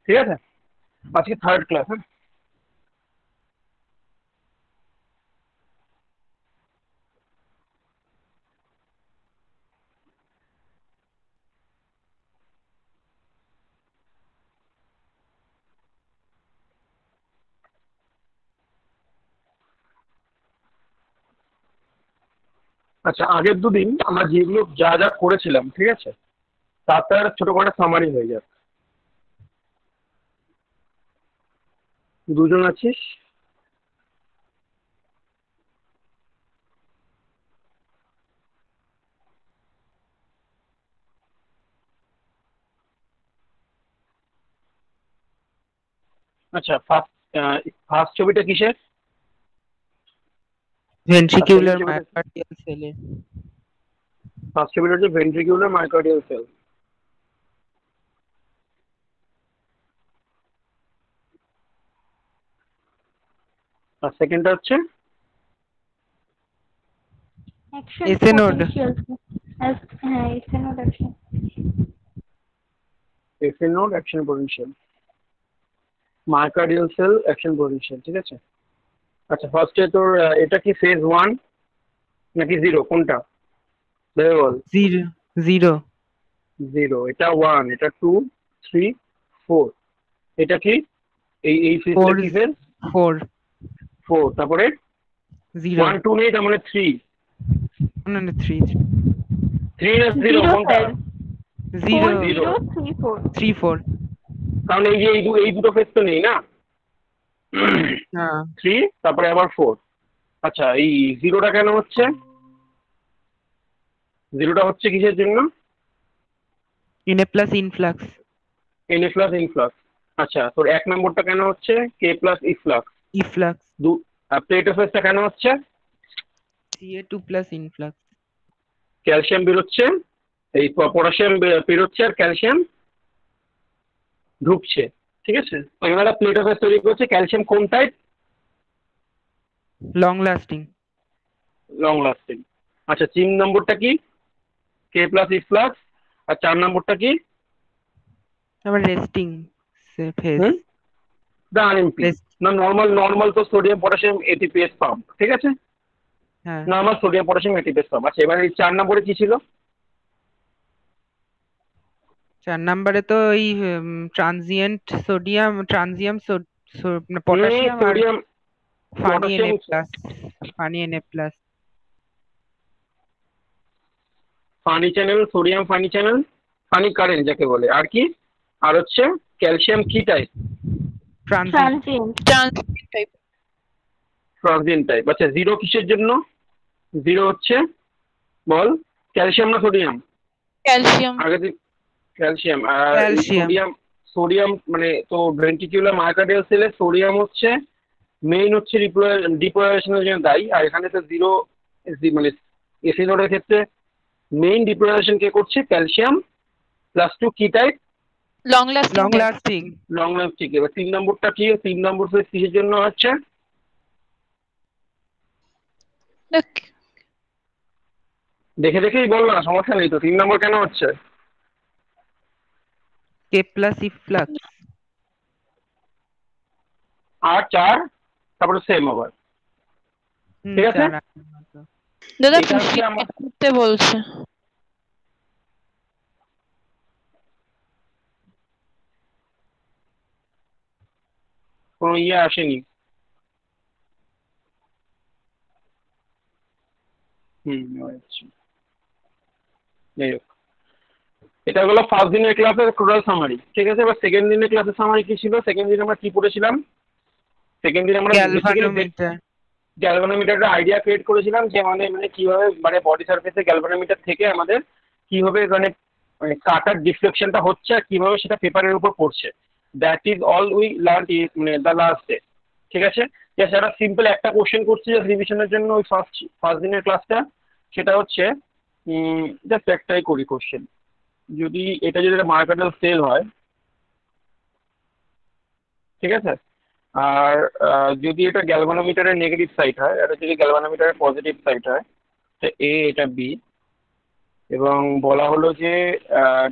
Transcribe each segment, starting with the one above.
ঠিক আছে, আজকে থার্ড ক্লাস। হ্যাঁ, আচ্ছা, আগের দুদিন আমরা যেগুলো যা যা করেছিলাম, ঠিক আছে, তার ছোট করে সামারি হয়ে যাক। দুজন আছিস? আচ্ছা, ফার্স্ট ফার্স্ট ছবিটা কিসের? আর সেকেন্ড ভেন্ট্রিকিউলার ছবিটা? মায়োকার্ডিয়াল সেলে। ফার্স্ট ছবিটা হচ্ছে ভেন্ট্রিকিউলার মায়োকার্ডিয়াল সেল। আর সেকেন্ডটা হচ্ছে অ্যাকশন এসএ নোড। পটেনশিয়াল। হ্যাঁ, SA node action. FN node action potential, myocardial cell action potential, ঠিক আছে। আচ্ছা, ফার্স্টে তোর এটা কি ফেজ ওয়ান নাকি জিরো, কোনটা ভেবে বল। জিরো। জিরো। জিরো, এটা ওয়ান, এটা টু, থ্রি, ফোর। এটা কি, এই ফেজটা ফোর। কি ফেজ? ফোর। ফোর। তারপরে জিরো। ওয়ান টু নেই, তার মানে থ্রি। না না, থ্রি। থ্রি না জিরো, জিরো কোনটা? Sir, four zero. Zero. Zero three four. Three four. কারণ এই যে এই দুটো ফেজ তো নেই না। না। থ্রি, তারপরে আবার ফোর। আচ্ছা, এই জিরোটা কেন হচ্ছে? জিরোটা হচ্ছে কিসের জন্য? In a plus influx. N A plus influx. আচ্ছা, তোর এক নম্বরটা কেন হচ্ছে কে প্লাস ইফ্লাক্স? ইফ্লাক্স। দু, প্লেটোফেসটা কেন হচ্ছে? CA two plus influx. Calcium বেরোচ্ছে, এই পটাশিয়াম বেরোচ্ছে আর ক্যালসিয়াম ঢুকছে, ঠিক আছে। এবার প্লেটোফেস তৈরি করছে। ক্যালসিয়াম কোন type? Long lasting. Long lasting. আচ্ছা, তিন নম্বরটা কি? K plus efflux. আর চার নম্বরটা কি? আবার রেস্টিং ফেজ। হুম, দা আরএমপি। রেস্ট। না, নর্মাল নর্মাল তো সোডিয়াম পটাশিয়াম এটিপিএস পাম্প, ঠিক আছে। হ্যাঁ। Normal sodium potassium ATPase pump. আচ্ছা, এবার এই চার নম্বরে কি ছিল? 4 নম্বরে তো ওই ট্রানজিয়েন্ট সোডিয়াম, ট্রানজিয়াম পটাশিয়াম আর sodium funny NA potassium. Plus. Funny NA plus. Funny channel, sodium funny channel, funny current যাকে বলে। আর কি? আর হচ্ছে ক্যালসিয়াম কি type? Transient. Transient. Type. Transient type. আচ্ছা, জিরো কিসের জন্য? জিরো হচ্ছে, বল, ক্যালসিয়াম না সোডিয়াম? ক্যালসিয়াম। আগে দিন। ক্যালসিয়াম। আর এই ক্যালসিয়াম। সোডিয়াম, সোডিয়াম মানে তো ভেন্ট্রিকিউলার মায়োকার্ডিয়াল সেলে সোডিয়াম হচ্ছে মেইন, হচ্ছে ডিপোলারাইজেশনের জন্য দায়ী। আর এখানে তো জিরো, মানে এসি নোডের ক্ষেত্রে মেইন ডিপোলারাইজেশন কে করছে? ক্যালসিয়াম প্লাস টু কি type? Long lasting long type. Lasting. Long lasting. এবার তিন নম্বরটা কি? তিন নম্বর ফেজ কিসের জন্য হচ্ছে? দেখে দেখেই বল না, সমস্যা নেই তো। তিন নম্বর কেন হচ্ছে? K plus efflux. আর চার, তারপরে সেম আবার, ঠিক আছে। দাদা এটা হচ্ছে আমার করতে বলছে। কোনো ইয়ে আসেনি। আচ্ছা, যাই হোক, এটা হলো ফার্স্ট দিনের ক্লাসের টোটাল সামারি, ঠিক আছে। এবার সেকেন্ড দিনের ক্লাসের সামারি কি ছিল? সেকেন্ড দিন আমরা কি পড়েছিলাম? সেকেন্ড দিন আমরা বেসিক্যালি গ্যালভানোমিটার। গ্যালভানোমিটারের আইডিয়া ক্রিয়েট করেছিলাম, যে মানে মানে কিভাবে মানে বডি সারফেসে গ্যালভানোমিটার থেকে আমাদের কিভাবে মানে কাটার ডিফ্লেকশনটা হচ্ছে আর কিভাবে সেটা পেপারের উপর পড়ছে। That is all we learn মানে দ্য লাস্ট ডে, ঠিক আছে। জাস্ট একটা সিম্পল একটা কোশ্চেন করছি জাস্ট রিভিশনের জন্য ওই ফার্স্ট ফার্স্ট দিনের ক্লাসটা। সেটা হচ্ছে জাস্ট একটাই করি কোশ্চেন। যদি এটা যদি একটা মার্কেটাল সেল হয়, ঠিক আছে, আর যদি এটা গ্যালভানোমিটারের নেগেটিভ সাইড হয় আর যদি গ্যালভানোমিটারের পজিটিভ সাইড হয়, তো এ, এটা বি, এবং বলা হলো যে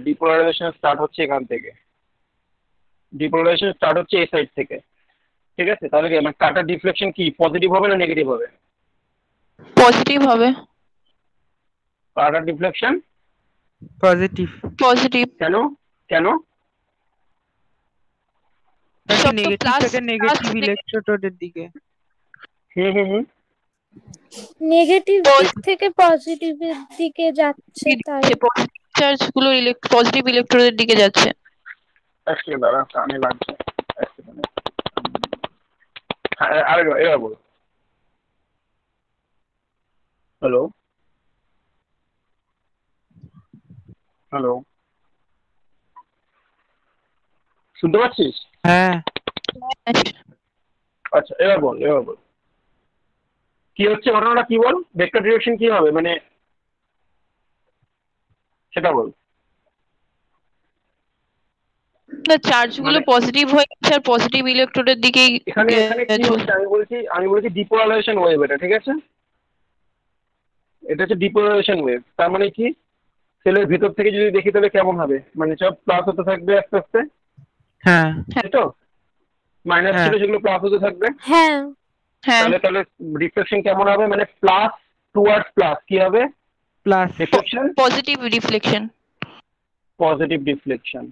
ডিপোলারাইজেশন স্টার্ট হচ্ছে এখান থেকে, ডিপোলারাইজেশন স্টার্ট হচ্ছে এই সাইড থেকে, ঠিক আছে? তাহলে কি মানে কাটার ডিফ্লেকশন কি পজিটিভ হবে না নেগেটিভ হবে? পজিটিভ হবে। কাটার ডিফ্লেকশন পজিটিভ। পজিটিভ। কেন? কেন? নাকি সব তো নেগেটিভ প্লাস থেকে নেগেটিভ ইলেকট্রোডের দিকে। হুম হুম হুম। নেগেটিভ দিক Positive থেকে পজিটিভের দিকে যাচ্ছে তাই। পজিটিভ চার্জ গুলো পজিটিভ ইলেকট্রোডের দিকে যাচ্ছে। আজকে দাঁড়া কানে লাগছে। এক সেকেন্ড। হ্যাঁ আরেকবার এবার বলো। হ্যালো হ্যালো, শুনতে পাচ্ছিস? হ্যাঁ। আচ্ছা এবার বল, এবার বল কি হচ্ছে ঘটনাটা, কি বল, ভেক্টর ডিরেকশন কি হবে মানে সেটা বল। না, চার্জ গুলো মানে পজিটিভ হয়ে গেছে আর পজিটিভ ইলেকট্রোডের দিকেই এখানে এখানে কি হচ্ছে আমি বলছি ডিপোলারাইজেশন ওয়েভ, এটা ঠিক আছে? এটা হচ্ছে ডিপোলারাইজেশন ওয়েভ। তার মানে কি, সেলের ভিতর থেকে যদি দেখি তাহলে কেমন হবে, মানে সব প্লাস হতে থাকবে আস্তে আস্তে, হ্যাঁ। তাই তো? মাইনাস হ্যাঁ। ছিল সেগুলো প্লাস হতে থাকবে। হ্যাঁ হ্যাঁ তাহলে তাহলে রিফ্লেকশন কেমন হবে, মানে প্লাস টুয়ার্ডস প্লাস কি হবে plus. Reflection? Positive reflection. Positive reflection.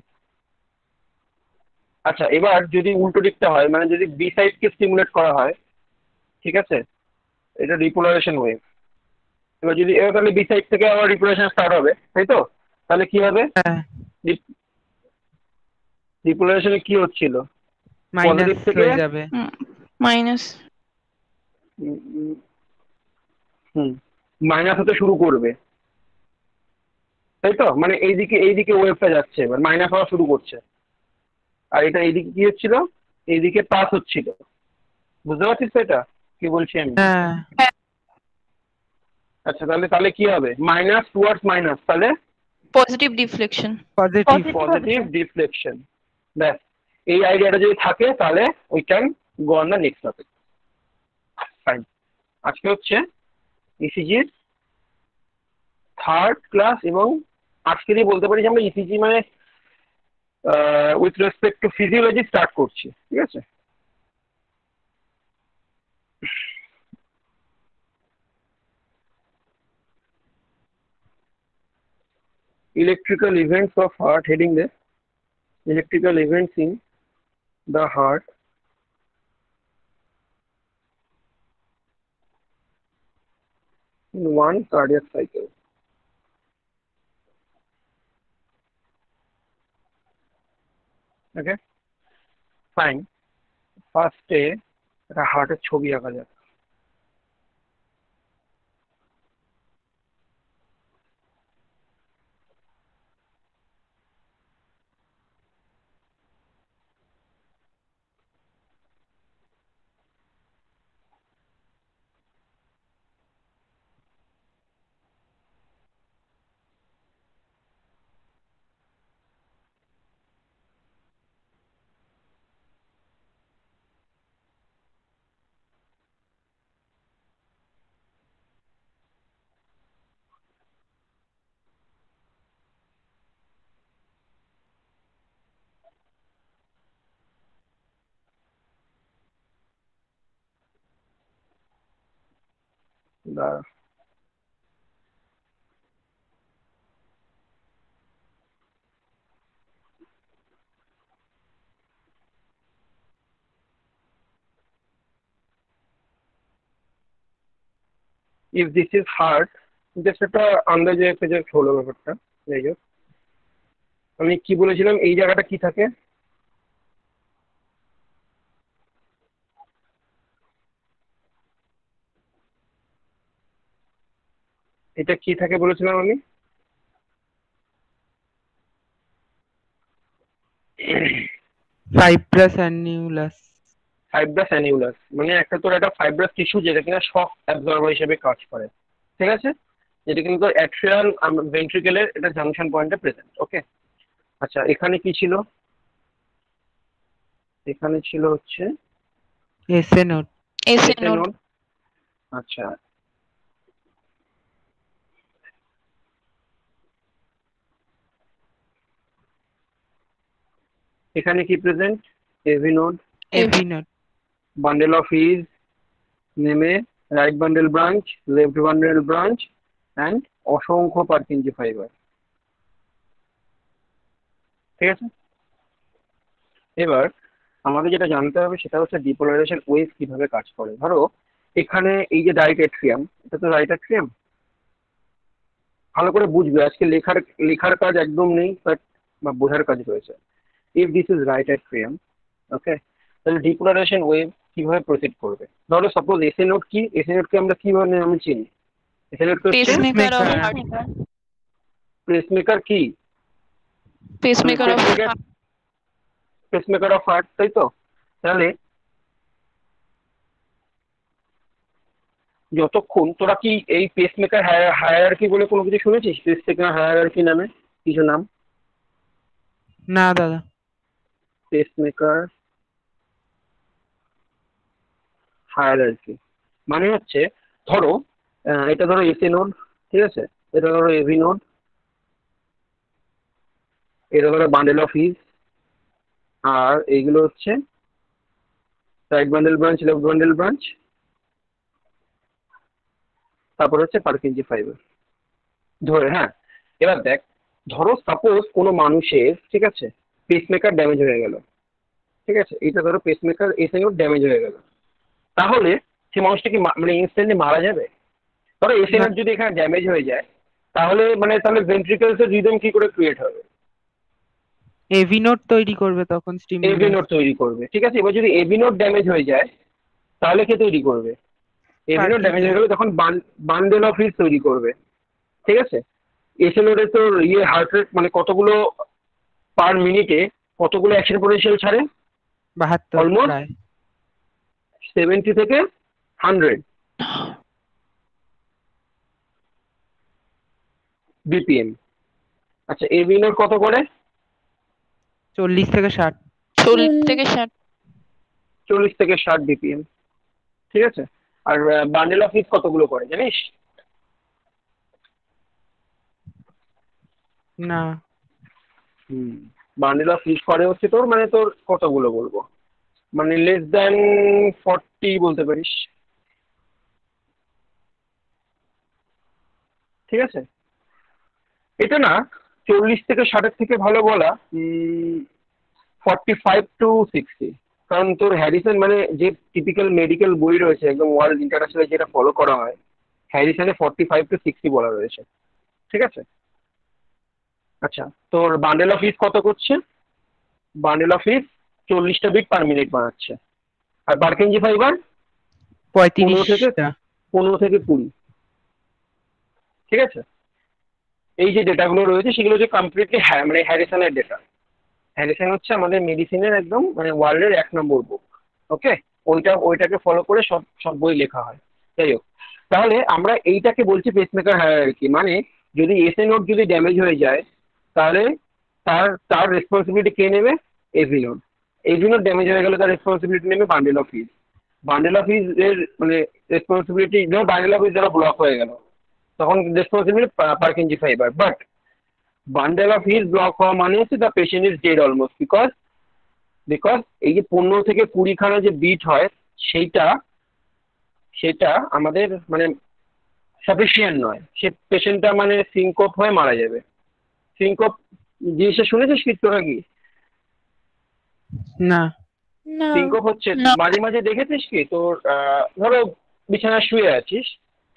আচ্ছা এবার যদি উল্টো দিকটা হয়, মানে যদি বি সাইডকে স্টিমুলেট করা হয়, ঠিক আছে, এটা রিপোলারাইজেশন ওয়েভ। এবার তাহলে বি সাইড থেকে আবার রিপোলারাইজেশন স্টার্ট হবে, তাই তো? তাহলে কি হবে? হ্যাঁ। রিপোলারাইজেশনে কি হচ্ছিল? মাইনাস পজিটিভ থেকে হয়ে যাবে। মাইনাস। হুম মাইনাস হতে শুরু করবে, তাই তো? মানে এইদিকে ওয়েভটা যাচ্ছে, এবার মাইনাস হওয়া শুরু করছে, আর এটা এইদিকে কি হচ্ছিল, এইদিকে প্লাস হচ্ছিল। বুঝতে পারছিস তো এটা কি বলছি আমি? হ্যাঁ। আচ্ছা তাহলে তাহলে কি হবে, মাইনাস টুয়ার্ডস মাইনাস, তাহলে positive deflection. Positive. Positive deflection. ব্যাস, এই আইডিয়াটা যদি থাকে তাহলে we can go on the next topic. Fine. আজকে হচ্ছে ইসিজির থার্ড ক্লাস, এবং আজকেরই বলতে পারি যে আমরা ইসিজি মানে with respect two physiology start করছি, ঠিক আছে? Electrical events of heart, heading there, electrical events in the heart in one cardiac cycle. Okay, fine. ফার্স্টে একটা হার্টের ছবি আঁকা যাক। দাঁড়া। If this is heart, just একটা আন্দাজে একটা জাস্ট হলো ব্যাপারটা। যাই হোক, আমি কি বলেছিলাম, এই জায়গাটা কি থাকে? এটা কি থাকে বলেছিলাম আমি? ফাইব্রাস অ্যানিউলাস। ফাইব্রাস অ্যানিউলাস, মানে একটা তোর একটা ফাইব্রাস টিস্যু যেটা কিনা শক অ্যাবজর্বার হিসেবে কাজ করে, ঠিক আছে? যেটা কিন্তু অ্যাট্রিয়াল ভেন্ট্রিকেলের এটা জাংশন পয়েন্টে প্রেজেন্ট। ওকে, আচ্ছা এখানে কি ছিল? এখানে ছিল হচ্ছে SA node. SA SA node. Node. আচ্ছা এখানে কি present? AV node, AV node. Bundle of His নেমে right bundle branch, left bundle branch and অসংখ্য পারকিনজি ফাইবার। ঠিক আছে, এবার আমাদের যেটা জানতে হবে সেটা হচ্ছে ডিপোলারাইজেশন ওয়েভ কিভাবে কাজ করে। ধরো এখানে এই যে রাইট অ্যাট্রিয়াম, এটা তো রাইট অ্যাট্রিয়াম, ভালো করে বুঝবে, আজকে লেখার লেখার কাজ একদম নেই, বাট বা বোঝার কাজ রয়েছে। If this is right atrium, okay, তাহলে ডিপোলারাইজেশন ওয়েভ কিভাবে প্রসিড করবে। ধরো সাপোজ এসএ নোড কি, এসএ নোডকে আমরা কিভাবে আমি চিনি? এসএ নোড হচ্ছে pacemaker of Pacemaker. Heart, pacemaker কি, pacemaker of pacemaker of heart, তাই তো? তাহলে যতক্ষণ তোরা কি এই পেসমেকার হায়ারার্কি বলে কোনো কিছু শুনেছিস? পেসমেকার হায়ারার্কি নামে কিছু নাম? না দাদা। পেসমেকার হায়ারার্কি মানে হচ্ছে, ধরো এটা ধরো এসএ নোড, ঠিক আছে, এটা ধরো এভি নোড, এটা ধরো বান্ডেল অফ ইজ, আর এইগুলো হচ্ছে right bundle branch, left bundle branch, তারপর হচ্ছে পারকিনজি ফাইবার। ধরে হ্যাঁ, এবার দেখ, ধরো সাপোজ কোনো মানুষের, ঠিক আছে, পেসমেকার ড্যামেজ হয়ে গেল, ঠিক আছে, এটা ধরো পেসমেকার এসে ড্যামেজ হয়ে গেল, তাহলে সে মানুষটা কি মানে ইনস্ট্যান্টলি মারা যাবে? ধরো এসে না। যদি এখানে ড্যামেজ হয়ে যায়, তাহলে মানে তাহলে ভেন্ট্রিকলসের রিদম কি করে ক্রিয়েট হবে? AV node তৈরি করবে তখন এভি স্টিমুলাস। নোড তৈরি করবে, ঠিক আছে। এবার যদি এভি নোড ড্যামেজ হয়ে যায়, তাহলে কে তৈরি করবে? এভি নোড ড্যামেজ হয়ে গেলে তখন বান্ডেল অফ হিট তৈরি করবে, ঠিক আছে। এসে নোডে তো ইয়ে হার্ট রেট মানে কতগুলো পার মিনিটে কতগুলো অ্যাকশন পোটেনশিয়াল ছাড়ে? 72 Almost? প্রায়। 70 থেকে 100 বিপিএম। আচ্ছা, এভি নোড কত করে? 40 থেকে 60। 40 থেকে 60। 40 থেকে 60 বিপিএম, ঠিক আছে। আর বান্ডেল অফ হিট কতগুলো করে জানিস? না। বান্ডেল অফ হিট করে হচ্ছে তোর মানে তোর কতগুলো বলবো, মানে লেস দ্যান 40 বলতে পারিস, ঠিক আছে। এটা না 40 থেকে 60 থেকে ভালো বলা 45 টু 60, কারণ তোর হ্যারিসন মানে যে টিপিক্যাল মেডিকেল বই রয়েছে একদম ওয়ার্ল্ড ইন্টারন্যাশনাল যেটা ফলো করা হয়, হ্যারিসনে 45 টু 60 বলা রয়েছে, ঠিক আছে। আচ্ছা, তোর বান্ডেল অফ হিট কত করছে? বান্ডেল অফ হিট 40টা বিট পার মিনিট বানাচ্ছে। আর পারকিনজি ফাইবার 35টা। 15 থেকে 20, ঠিক আছে। এই যে ডেটাগুলো রয়েছে সেগুলো হচ্ছে কমপ্লিটলি মানে হ্যারিসনের ডেটা। হ্যারিসন হচ্ছে আমাদের মেডিসিনের একদম মানে ওয়ার্ল্ডের 1 নম্বর বুক, ওকে। ওইটাকে ফলো করে সব সব বই লেখা হয়। যাই হোক, তাহলে আমরা এইটাকে বলছি পেসমেকার হায়ারার্কি। মানে যদি এসএ নোড যদি ড্যামেজ হয়ে যায়, তাহলে তার তার রেসপন্সিবিলিটি কে নেবে? AV node. AV node damage হয়ে গেলে তার রেসপন্সিবিলিটি নেবে bundle of His. Bundle of His এর মানে রেসপন্সিবিলিটি, ধরো বান্ডেল অফ হিজ যারা ব্লক হয়ে গেল, তখন responsibility Purkinje fibre. But bundle of His block হওয়া মানে হচ্ছে the patient is dead almost, because এই যে 15 থেকে 20 খানা যে বিট হয় সেইটা সেটা আমাদের মানে সাফিসিয়েন্ট নয়, সে পেশেন্টটা মানে সিনকোপ হয়ে মারা যাবে। সিনকোপ জিনিসটা শুনেছিস কি তোরা কি? না। না। সিনকোপ হচ্ছে না। মাঝে মাঝে দেখেছিস কি তোর ধরো বিছানায় শুয়ে আছিস,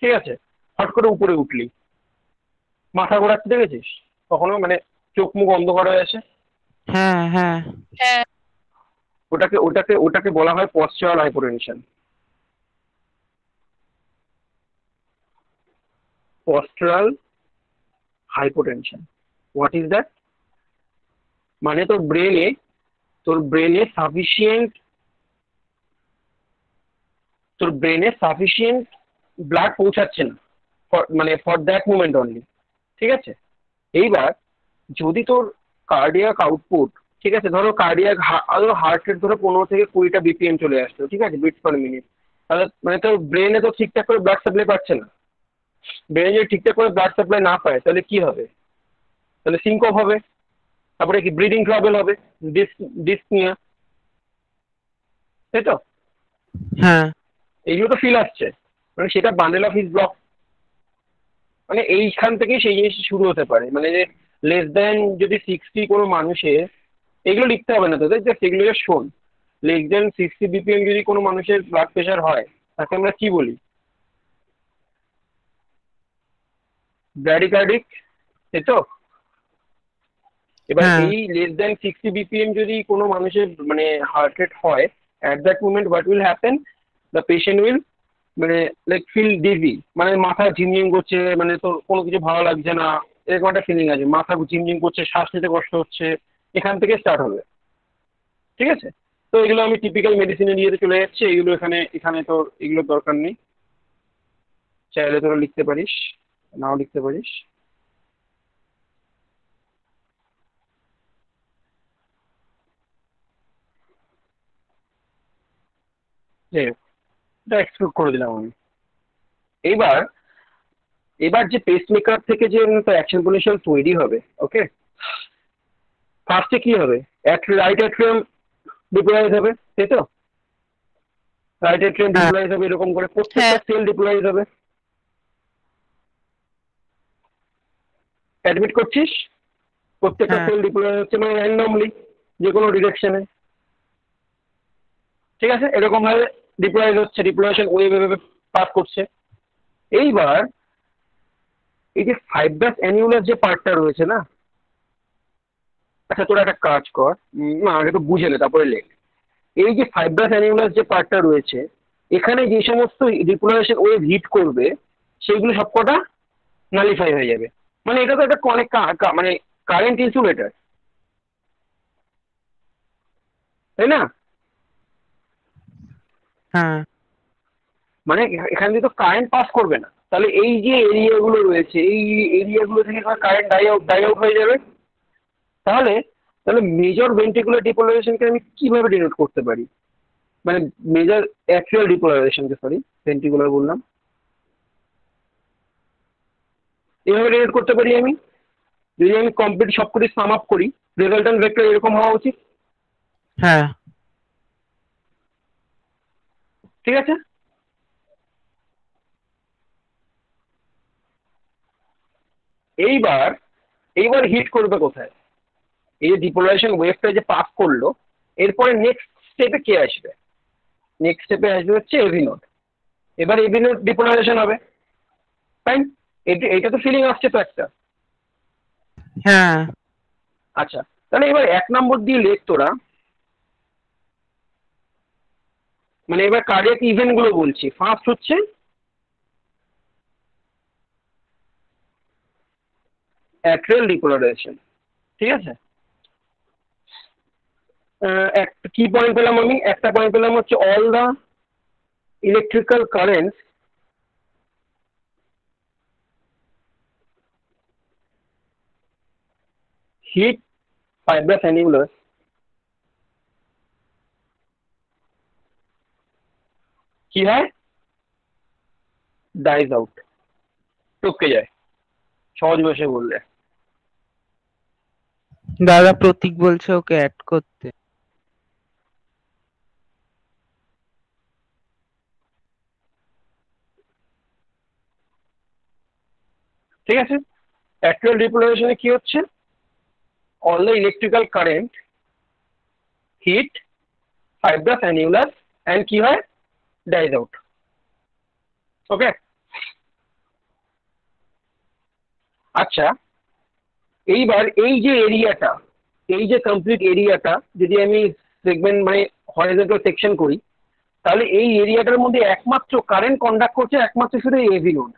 ঠিক আছে, হট করে উপরে উঠলি, মাথা ঘোরাচ্ছে, দেখেছিস কখনো? মানে চোখ মুখ অন্ধকার হয়ে আসে। হ্যাঁ হ্যাঁ। হ্যাঁ, ওটাকে বলা হয় postural hypotension. Postural hypotension, what is that? মানে তোর ব্রেনে সাফিসিয়েন্ট ব্লাড পৌঁছাচ্ছে না, মানে ফর দ্যাট মুমেন্ট অনলি, ঠিক আছে। এইবার যদি তোর কার্ডিয়াক আউটপুট, ঠিক আছে, ধরো হার্ট রেট ধরো 15 থেকে 20টা বিপিএম চলে আসলো, ঠিক আছে, বিটস পার মিনিট, তাহলে মানে তোর ব্রেনে তো ঠিকঠাক করে ব্লাড সাপ্লাই পাচ্ছে না। ব্রেনে যদি ঠিকঠাক করে ব্লাড সাপ্লাই না পায় তাহলে কি হবে? তাহলে সিনকোপ হবে, তারপরে কি ব্রিদিং ট্রাবল হবে, ডিসনিয়া, তাই তো? হ্যাঁ এইগুলো তো ফিল আসছে, মানে সেটা বান্ডেল অফ হিজ ব্লক। মানে এইখান থেকেই সেই জিনিস শুরু হতে পারে, মানে যে লেস দেন যদি 60 কোনো মানুষের, এগুলো লিখতে হবে না তোদের, জাস্ট এগুলো just শোন। লেস দেন 60 BPM যদি কোনো মানুষের ব্লাড প্রেশার হয়, তাকে আমরা কি বলি? ব্র্যাডিকার্ডিক, তাই তো? এবার হ্যাঁ এই লেস দেন 60 BPM যদি কোনো মানুষের মানে হার্ট রেট হয়, at that moment what will happen, the patient will মানে লাইক ফিল ডিজি, মানে মাথা ঝিমঝিম করছে, মানে তোর কোনো কিছু ভালো লাগছে না, এরকম একটা ফিলিং আছে, মাথা ঝিমঝিম করছে, শ্বাস নিতে কষ্ট হচ্ছে, এখান থেকে স্টার্ট হবে। ঠিক আছে? তো এগুলো আমি টিপিক্যাল মেডিসিনের ইয়েতে চলে যাচ্ছি, এগুলো এখানে এখানে তোর এগুলোর দরকার নেই, চাইলে তোরা লিখতে পারিস, নাও লিখতে পারিস। যাই হোক, এটা এক্সক্লুড করে দিলাম আমি। এইবার এবার যে পেসমেকার থেকে যে অ্যাকশন পোটেনশিয়াল তৈরি হবে, ওকে, ফার্স্টে কি হবে? রাইট অ্যাট্রিয়াম ডিপোলাইজ হবে, তাই তো? রাইট অ্যাট্রিয়াম হ্যাঁ ডিপোলাইজ হবে, এরকম করে প্রত্যেকটা হ্যাঁ সেল ডিপোলাইজ হবে। অ্যাডমিট করছিস, প্রত্যেকটা হ্যাঁ সেল ডিপোলাইজ হচ্ছে, মানে র্যান্ডমলি যে কোনো ডিরেকশনে। ঠিক আছে, এরকম ভাবে ডিপ্লয়েড হচ্ছে, ডিপ্লয়েশন ওয়েভ এভাবে পাস করছে। এইবার এই যে ফাইব্রাস অ্যানিউলার যে পার্টটা রয়েছে না, আচ্ছা তোরা একটা কাজ কর, না আগে তো বুঝে নে তারপরে লেখ। এই যে ফাইব্রাস অ্যানিউলার যে পার্টটা রয়েছে, এখানে যে সমস্ত ডিপ্লয়েশন ওয়েভ হিট করবে, সেগুলো সবকটা নালিফাই হয়ে যাবে। মানে এটা তো একটা অনেক মানে কারেন্ট ইনসুলেটার, তাই না? হ্যাঁ মানে এখান দিয়ে তো কারেন্ট পাস করবে না, তাহলে এই যে এরিয়াগুলো রয়েছে, এই এরিয়াগুলো থেকে কারেন্ট ডাই আউট হয়ে যাবে। তাহলে তাহলে মেজর ভেন্ট্রিকুলার ডিপোলারাইজেশনকে আমি কিভাবে ডিনোট করতে পারি? মানে মেজর অ্যাক্সিয়াল ডিপোলারাইজেশনকে, সরি ভেন্ট্রিকুলার বললাম, এভাবে ডিনোট করতে পারি আমি। যদি আমি কমপ্লিট সবকটি সাম আপ করি, রেজাল্টেন্ট ভেক্টর এরকম হওয়া উচিত। হ্যাঁ ঠিক আছে? এইবার এইবার হিট করবে কোথায়? এই যে ডিপোলারাইজেশন ওয়েভটা যে পাস করলো, এরপরে নেক্সট স্টেপে কে আসবে? নেক্সট স্টেপে আসবে হচ্ছে এভি নোড। এবার এভি নোড ডিপোলারাইজেশন হবে, তাই? এটা তো ফিলিং আসছে তো একটা। হ্যাঁ আচ্ছা, তাহলে এবার 1 নম্বর দিয়ে লেখ তোরা, মানে এবার কার্ডিয়াক ইভেন্ট গুলো বলছি। ফার্স্ট হচ্ছে অ্যাট্রিয়াল ডিপোলারাইজেশন, ঠিক আছে? একটা কি পয়েন্ট পেলাম আমি? একটা পয়েন্ট পেলাম হচ্ছে all the electrical current hit fibrous annulus কি হয়? ডাইজ আউট, টপকে যায়, সহজ ভাষায় বললে। দাদা প্রতীক বলছে ওকে অ্যাড করতে। ঠিক আছে? অ্যাট্রিয়াল ডিপোলারাইজেশনে কি হচ্ছে? All the electrical current hit fibrous annulus and কি হয়? Dies out. ওকে, আচ্ছা এইবার এই যে এরিয়াটা, এই যে কমপ্লিট এরিয়াটা যদি আমি সেগমেন্ট মানে হরিজন্টাল সেকশন করি, তাহলে এই এরিয়াটার মধ্যে একমাত্র কারেন্ট কন্ডাক্ট করছে একমাত্র শুধু এভি নোড।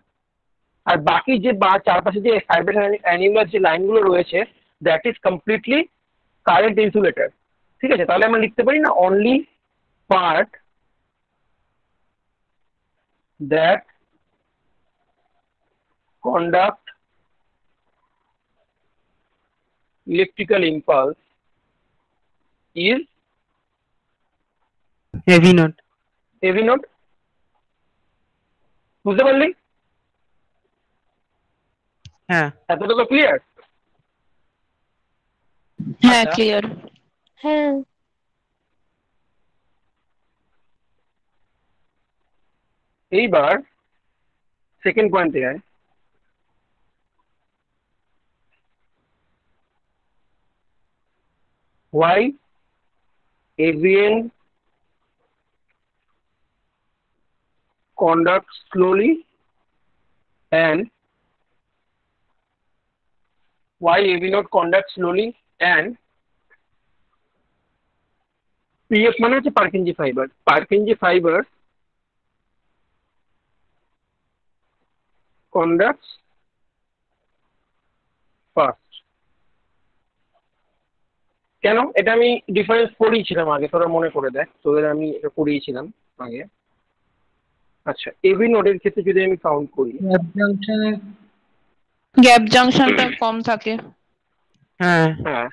আর বাকি যে চারপাশে যে ফাইব্রাস অ্যানিউলার যে লাইনগুলো রয়েছে, that is completely current insulator. ঠিক আছে? তাহলে আমরা লিখতে পারি না, only part that conduct electrical impulse is A V node. A V node. বুঝতে পারলি? হ্যাঁ এতটুকু ক্লিয়ার? হ্যাঁ আচ্ছা ক্লিয়ার। হ্যাঁ এইবার সেকেন্ড পয়েন্টে আয়। Why AVN conduct slowly and why AV node conduct slowly and PF মানে হচ্ছে Purkinje fiber, Purkinje fiber conducts fast। কেন? এটা আমি ডিফারেন্স পড়িয়েছিলাম আগে, তোরা মনে করে দেখ, তোদের আমি এটা পড়িয়েছিলাম আগে। আচ্ছা এবি নোডের ক্ষেত্রে যদি আমি কাউন্ট করি, গ্যাপ জাংশনের গ্যাপ জাংশনটা কম থাকে। হ্যাঁ হ্যাঁ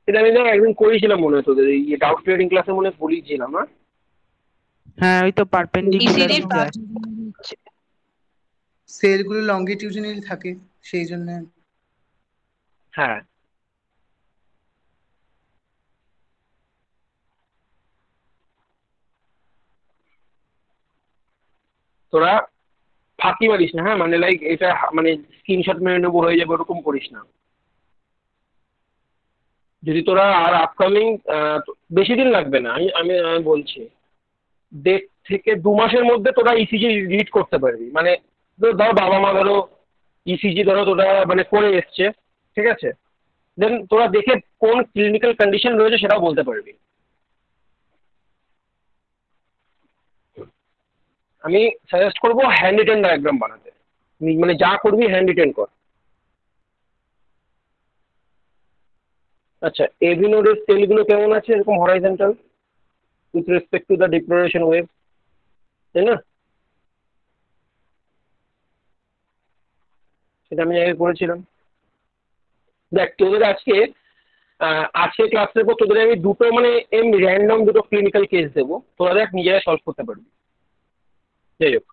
এটা আমি দেখ একদিন করিয়েছিলাম মনে হয়, তোদের এই ডাউট ক্লিয়ারিং ক্লাসে মনে হয় পড়িয়েছিলাম। হ্যাঁ হ্যাঁ ওই তো পারপেন্ডিকুলার ইসিজির যায়। সেলগুলো লঙ্গিটিউডিনাল থাকে সেই জন্য। হ্যাঁ তোরা ফাঁকি মারিস না, হ্যাঁ মানে লাইক এটা মানে স্ক্রিনশট মেরে নেবো হয়ে যাবে ওরকম করিস না। যদি তোরা আর আপকামিং বেশি দিন লাগবে না, আমি আমি আমি বলছি 1.5 থেকে 2 মাসের মধ্যে তোরা ইসিজি রিড করতে পারবি। মানে ধর বাবা মা ধরো ইসিজি ধরো তোরা মানে করে এসছে, ঠিক আছে, দেন তোরা দেখে কোন ক্লিনিক্যাল কন্ডিশন রয়েছে সেটাও বলতে পারবি। আমি সাজেস্ট করবো হ্যান্ড রিটেন ডায়াগ্রাম বানাতে, মানে যা করবি হ্যান্ড রিটেন কর। আচ্ছা এভি নোডের সেলগুলো কেমন আছে এরকম horizontal with respect to the depolarisation wave, তাই না? সেটা আমি আগে করেছিলাম। দেখ তোদের আজকে আজকে ক্লাস নেবো, তোদের আমি দুটো মানে এমনি র্যান্ডম দুটো ক্লিনিক্যাল কেস দেবো, তোরা দেখ নিজেরা সলভ করতে পারবি। যাই হোক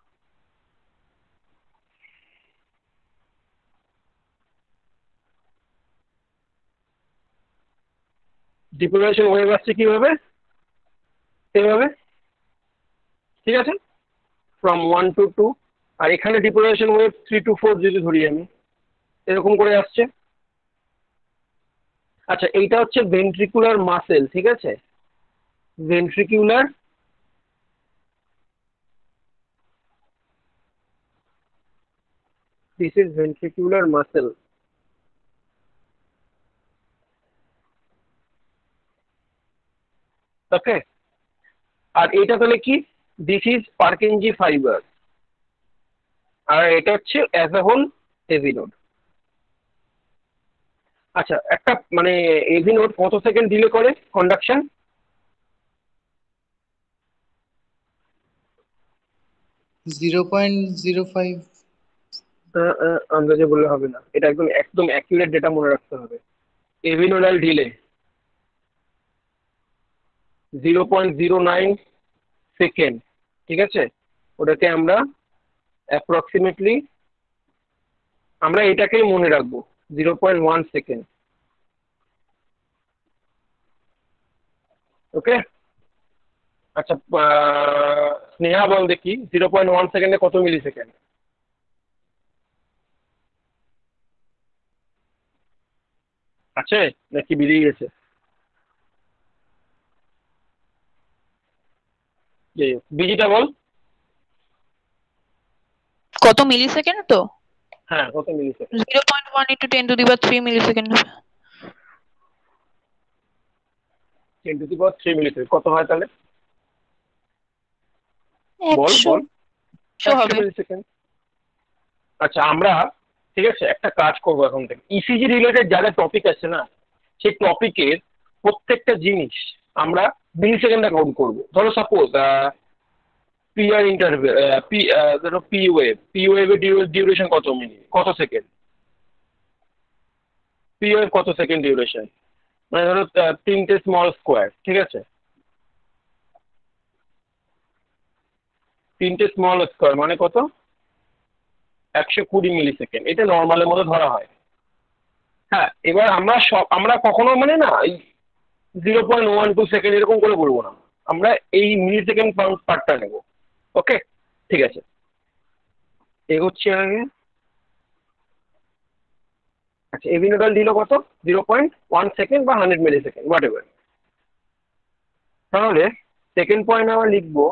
ডিপ্লোরেশন ওয়েভ আসছে কিভাবে, এভাবে, ঠিক আছে, ফ্রম 1 to 2, আর এখানে ডিপ্লোরেশন ওয়েভ 3 to 4 যদি ধরি আমি, এরকম করে আসছে। আচ্ছা এইটা হচ্ছে ভেন্ট্রিকুলার মাসেল, ঠিক আছে, ventricular this is ventricular muscle. Okay আর এটা তাহলে কি, দিস ইজ পার্কিনজি ফাইবার, আর এটা হচ্ছে as a whole AV node. আচ্ছা একটা মানে এভি নোড কত সেকেন্ড ডিলে করে কন্ডাকশন? 0.05। আন্দাজে বললে হবে না, এটা একদম একদম অ্যাকিউরেট ডেটা মনে রাখতে হবে। এভি নোডাল ডিলে 0.09 সেকেন্ড, ঠিক আছে, ওটাকে আমরা অ্যাপ্রক্সিমেটলি আমরা এটাকেই মনে রাখবো 0.1 সেকেন্ড। ওকে আচ্ছা স্নেহা বল দেখি 0.1 সেকেন্ডে কত মিলি সেকেন্ড? আছে নাকি বেরিয়ে গেছে? যাই হোক বিজিটা বল। কত মিলি সেকেন্ড? তো হ্যাঁ কত মিলি সেকেন্ড? 0.1 into 10⁻³ মিলি সেকেন্ড। 10⁻³ মিলি সেকেন্ড কত হয় তাহলে? বল 100। বল। 100 হবে। মিলি সেকেন্ড। আচ্ছা আমরা ঠিক আছে একটা কাজ করবো এখন থেকে, ইসিজি রিলেটেড যা যা টপিক আছে না সেই টপিকের প্রত্যেকটা জিনিস আমরা মিলি সেকেন্ডে কাউন্ট করবো। ধরো সাপোজ পিআর ইন্টারভেল ধরো পি ওয়েভের ডিউরেশন কত মিনিট, কত সেকেন্ড, পি ওয়েভ কত সেকেন্ড ডিউরেশন, মানে ধরো 3টে স্মল স্কোয়ার, ঠিক আছে, 3টে স্মল স্কোয়ার মানে কত, 120 মিলি সেকেন্ড, এটা নর্মালের মধ্যে ধরা হয়। হ্যাঁ, এবার আমরা কখনো মানে না এই 0.12 সেকেন্ড এরকম করে বলবো না, আমরা এই মিলি সেকেন্ড পার্টটা নেবো। ওকে, ঠিক আছে, এগোচ্ছি আগে। আচ্ছা, এভি নোডাল দিল কত? 0.1 সেকেন্ড বা 100 মিলি সেকেন্ড, হোয়াট এভার। তাহলে সেকেন্ড পয়েন্ট আমরা লিখবো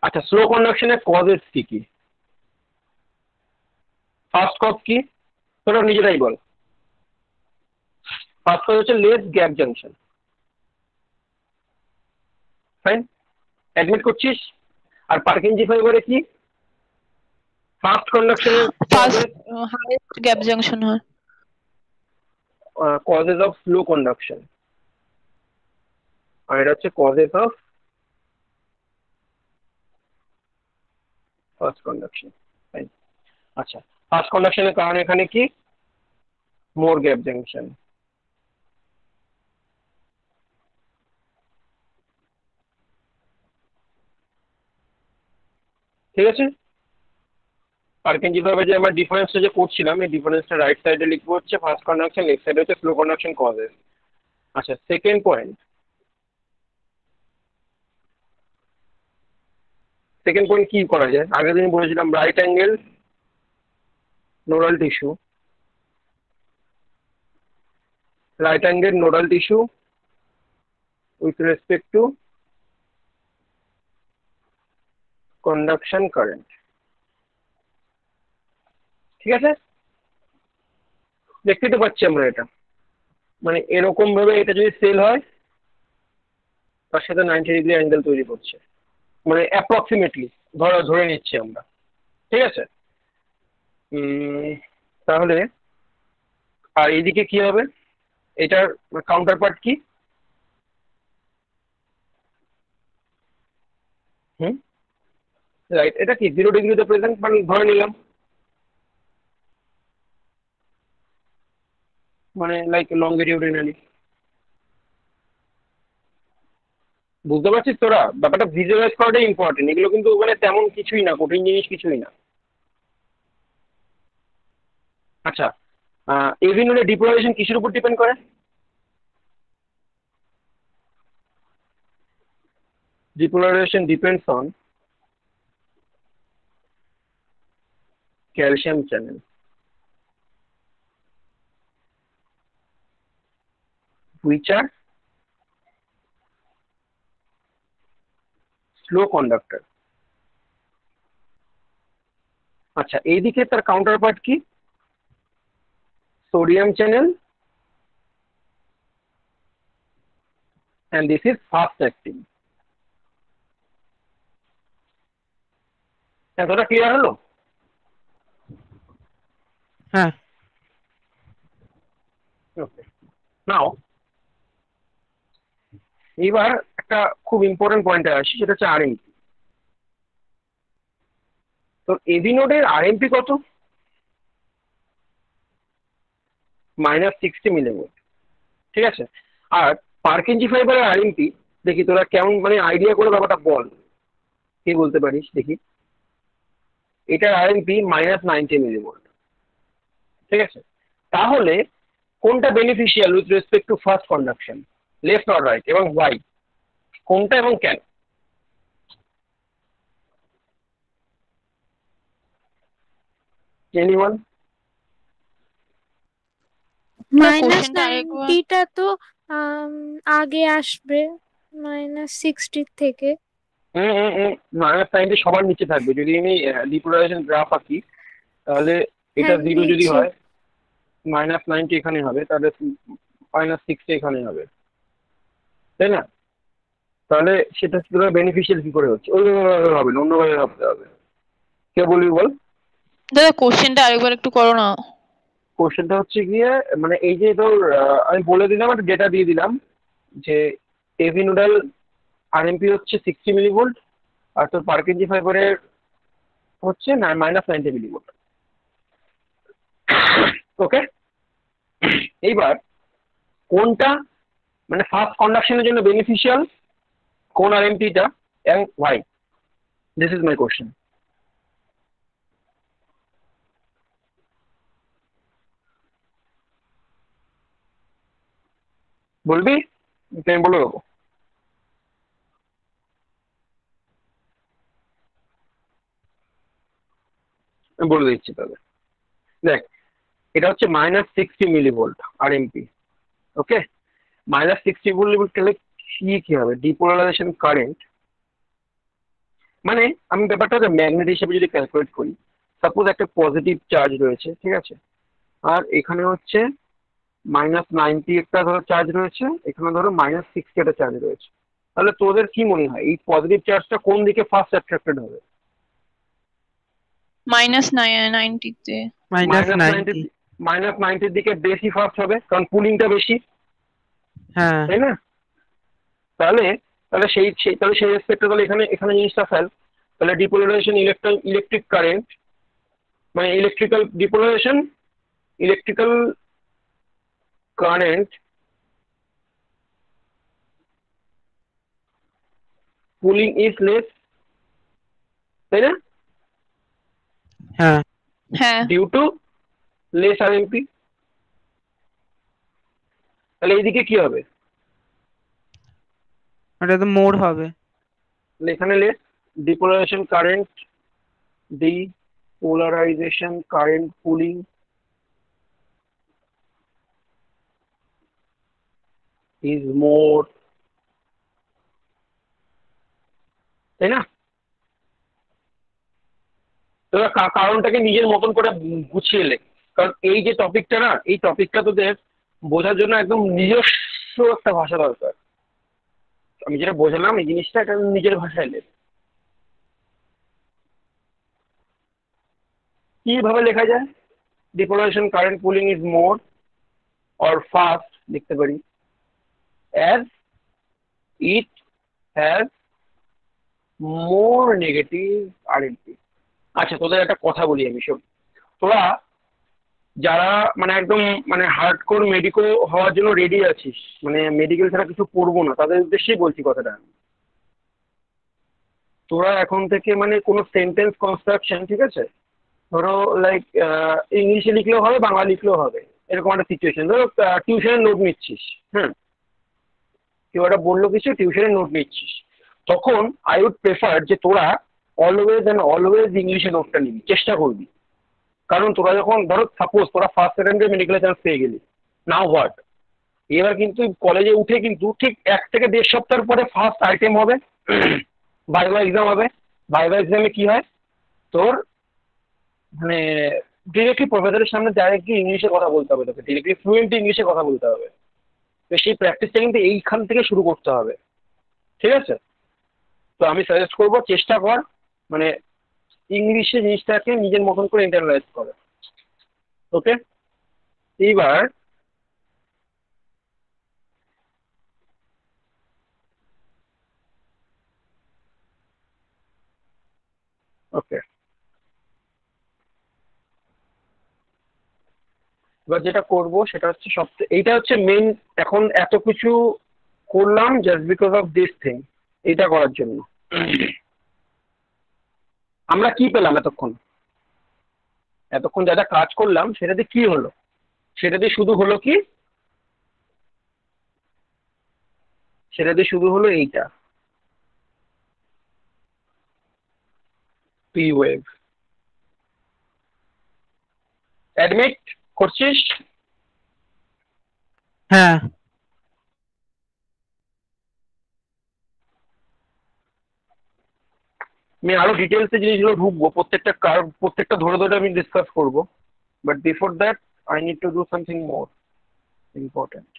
আচ্ছা, স্লো কন্ডাকশনের কজেস কি কি? ফার্স্ট কজ কি তোরা নিজেরাই বল। ফার্স্ট কজ হচ্ছে less gap junction. Fine, admit করছিস। আর পার্কিনজি ফাইবারে কি? ফার্স্ট কন্ডাকশনের ফার্স্ট হাইয়েস্ট গ্যাপ জাংশন হয়। কজেস অফ স্লো কন্ডাকশন, আর এটা হচ্ছে causes of fast conduction. Fine, আচ্ছা, ফার্স্ট কন্ডাকশনের কারণ এখানে কি? More gap junction. ঠিক আছে, পার্কিনজি ফাইবার যে আমরা ডিফারেন্সটা যে করছিলাম, এই ডিফারেন্সটা রাইট সাইডে লিখবো হচ্ছে ফার্স্ট কন্ডাকশন, লেফট সাইডে হচ্ছে স্লো কন্ডাকশন কজেস। আচ্ছা, সেকেন্ড পয়েন্ট কি করা যায়? আগের দিন বলেছিলাম right angle nodal tissue, right angle nodal tissue with respect to conduction current। ঠিক আছে, দেখতে তো পাচ্ছি আমরা এটা, মানে এরকম ভাবে এটা যদি সেল হয় তার সাথে 90 ডিগ্রি অ্যাঙ্গেল তৈরি করছে, মানে অ্যাপ্রক্সিমেটলি ধরে নিচ্ছি আমরা। ঠিক আছে, তাহলে আর এইদিকে কি হবে? এটার কাউন্টার পার্ট কি? রাইট, এটা কি 0 ডিগ্রিতে প্রেজেন্ট মানে ধরে নিলাম, মানে লাইক লঙ্গিটিউডিনালি। বুঝতে পারছিস তোরা? ব্যাপারটা ভিজুয়ালাইজ করাটাই ইম্পর্টেন্ট, এগুলো কিন্তু মানে তেমন কিছুই না, কঠিন জিনিস কিছুই না। আচ্ছা, এভি নোডের ডিপোলারাইজেশন কিসের উপর ডিপেন্ড করে? Depolarization depends on calcium channel, which are slow conductor। আচ্ছা, এইদিকে তার কাউন্টার পার্ট কি? Sodium channel, and this is fast acting। এতটা ক্লিয়ার হলো? হ্যাঁ, ওকে, নাও এইবার একটা খুব ইম্পর্টেন্ট পয়েন্টে আসি, সেটা হচ্ছে আরএমপি। তো এভি নোডের আরএমপি কত? -60 মিলিভোল্ট। ঠিক আছে, আর পার্কিনজি ফাইবারের আরএমপি দেখি তোরা কেমন মানে আইডিয়া করে ব্যাপারটা বল, কি বলতে পারিস দেখি। এটার আরএমপি -90 মিলিভোল্ট। ঠিক আছে, তাহলে কোনটা beneficial with respect two first conduction, left or right, এবং ওয়াই? কোনটা এবং কেন? এনিওয়ান? মাইনাস কোশ্চেনটা আরেকবার 90টা তো আগে আসবে -60 থেকে। -90 সবার নিচে থাকবে। যদি আমি ডিপোলারাইজেশন গ্রাফ আঁকি, তাহলে এটা হ্যাঁ, 0 যদি নিচে। হয়, -90 এখানে হবে, তাহলে -60 এখানে হবে, তাই না? তাহলে সেটা তোরা বেনিফিশিয়াল কি করে হচ্ছে? ওইভাবে হবে না, অন্যভাবে ভাবতে হবে। কে বলবি বল? দাদা কোশ্চেনটা আরেকবার একটু করো না। কোশ্চেনটা হচ্ছে গিয়ে মানে এই যে তোর আমি বলে দিলাম, একটা ডেটা দিয়ে দিলাম যে এভি নোডাল আরএমপি হচ্ছে 60 মিলিভোল্ট, আর তোর পার্কিনজি ফাইবারের হচ্ছে -90 মিলিভোল্ট। ওকে, এইবার কোনটা মানে ফার্স্ট কন্ডাকশনের জন্য বেনিফিশিয়াল, কোন আরএমপিটা, এবং why? This is my question. বলবি? আমি বলে দেবো। আমি বলে দিচ্ছি তাহলে। দেখ, এটা হচ্ছে -60 মিলিভোল্ট আরএমপি। ওকে, -60 মিলিভোল্ট তাহলে কি হবে? ডিপোলারাইজেশন কারেন্ট মানে, আমি ব্যাপারটা ম্যাগনেট হিসেবে যদি ক্যালকুলেট করি, সাপোজ একটা পজিটিভ চার্জ রয়েছে, ঠিক আছে, আর এখানে হচ্ছে -90 একটা ধরো চার্জ রয়েছে, এখানে ধরো -60 একটা চার্জ রয়েছে। তাহলে তোদের কি মনে হয় এই পজিটিভ চার্জটা কোন দিকে ফার্স্ট অ্যাট্রাক্টেড হবে? -90 তে। -90। -90 দিকে বেশি ফার্স্ট হবে, কারণ পুলিংটা বেশি, হ্যাঁ তাই না? তাহলে তাহলে তাহলে সেই রেসপেক্টে তাহলে এখানে এখানে জিনিসটা ফেল। তাহলে ডিপোলারাইজেশন ইলেকট্রিক কারেন্ট মানে electrical current pulling is less, তাই না? হ্যাঁ হ্যাঁ ডিউ টু লেস আরএমপি। তাহলে এইদিকে কি হবে? ওটা তো মোর হবে। তাহলে এখানে less depolarization current pulling is more, তাই না? তোরা কারণটাকে নিজের মতন করে গুছিয়ে লে, কারণ এই যে টপিকটা না, এই টপিকটা তোদের বোঝার জন্য একদম নিজস্ব একটা ভাষা দরকার। আমি যেটা বোঝালাম এই জিনিসটা এটা নিজের ভাষায় লেখ। কিভাবে লেখা যায়? Depolarization current pulling is more or fast লিখতে পারি, as it has more negative RMP. আচ্ছা, তোদের একটা কথা বলি আমি, শোন। তোরা যারা মানে একদম মানে হার্ডকোর মেডিকো হওয়ার জন্য রেডি আছিস, মানে মেডিকেল ছাড়া কিছু পড়বো না, তাদের উদ্দেশ্যেই বলছি কথাটা। তোরা এখন থেকে মানে কোনো সেন্টেন্স কনস্ট্রাকশন, ঠিক আছে, ধরো লাইক ইংলিশে লিখলেও হবে, বাংলা লিখলেও হবে, এরকম একটা সিচুয়েশন। ধরো টিউশনের নোট নিচ্ছিস, হ্যাঁ, কেউ একটা বললো কিছু, টিউশনের নোট নিচ্ছিস, তখন আই উড প্রেফার যে তোরা অলওয়েজ ইংলিশে নোটটা নিবি, চেষ্টা করবি। কারণ তোরা যখন ধরো সাপোজ তোরা ফার্স্ট সেকেন্ডে মেডিকেলে চান্স পেয়ে গেলি, নাও হোয়াট, এবার কিন্তু কলেজে উঠে কিন্তু ঠিক 1 থেকে 1.5 সপ্তাহ পরে ফার্স্ট আইটেম হবে, ভাইভা এক্সাম হবে। ভাইভা এক্সামে কি হয়, তোর মানে ডিরেক্টলি প্রফেসরের সামনে ডাইরেক্টলি ইংলিশে কথা বলতে হবে, তোকে ডিরেক্টলি ফ্লুয়েন্ট ইংলিশে কথা বলতে হবে। তো সেই প্র্যাকটিসটা কিন্তু এইখান থেকে শুরু করতে হবে, ঠিক আছে? তো আমি সাজেস্ট করবো চেষ্টা কর মানে ইংলিশে জিনিসটাকে নিজের মতন করে ইন্টারনালাইজ করে। ওকে, এইবার ওকে, এবার যেটা করব সেটা হচ্ছে এইটা হচ্ছে মেন। এখন এত কিছু করলাম just because of this thing, এইটা করার জন্য। আমরা কি পেলাম এতক্ষণ? এতক্ষণ যা যা কাজ করলাম সেটাতে কি হলো? সেটাতে শুধু হলো কি, সেটাতে শুধু হলো এইটা, পি ওয়েভ। অ্যাডমিট করছিস? হ্যাঁ আমি আরো ডিটেলসে জিনিসগুলো ঢুকবো, প্রত্যেকটা ধরে ধরে আমি ডিসকাস করবো, but before that I need to do something more important.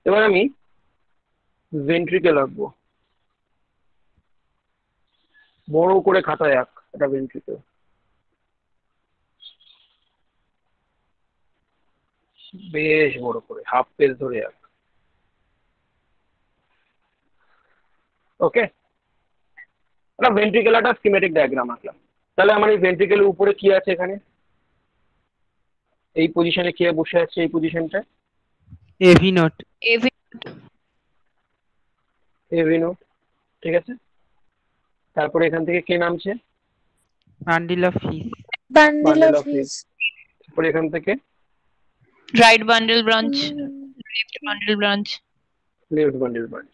এবার আমি ভেন্ট্রিকেল আঁকবো, বড় করে খাতায় আঁক এটা ভেন্ট্রিকেল, বেশ বড় করে হাফ পেজ ধরে আঁক। ওকে, একটা ভেন্ট্রিকেল একটা স্কিমেটিক ডায়াগ্রাম আঁকলাম। তাহলে আমার এই ভেন্ট্রিকেলের উপরে কি আছে? এখানে এই পজিশনে কে বসে আছে? এই পজিশনটা AV node. AV AV node, ঠিক আছে। তারপরে এখান থেকে কে নামছে? Bundle of His. Bundle bundle of of His তারপরে এখান থেকে right bundle branch left bundle branch. Left bundle branch.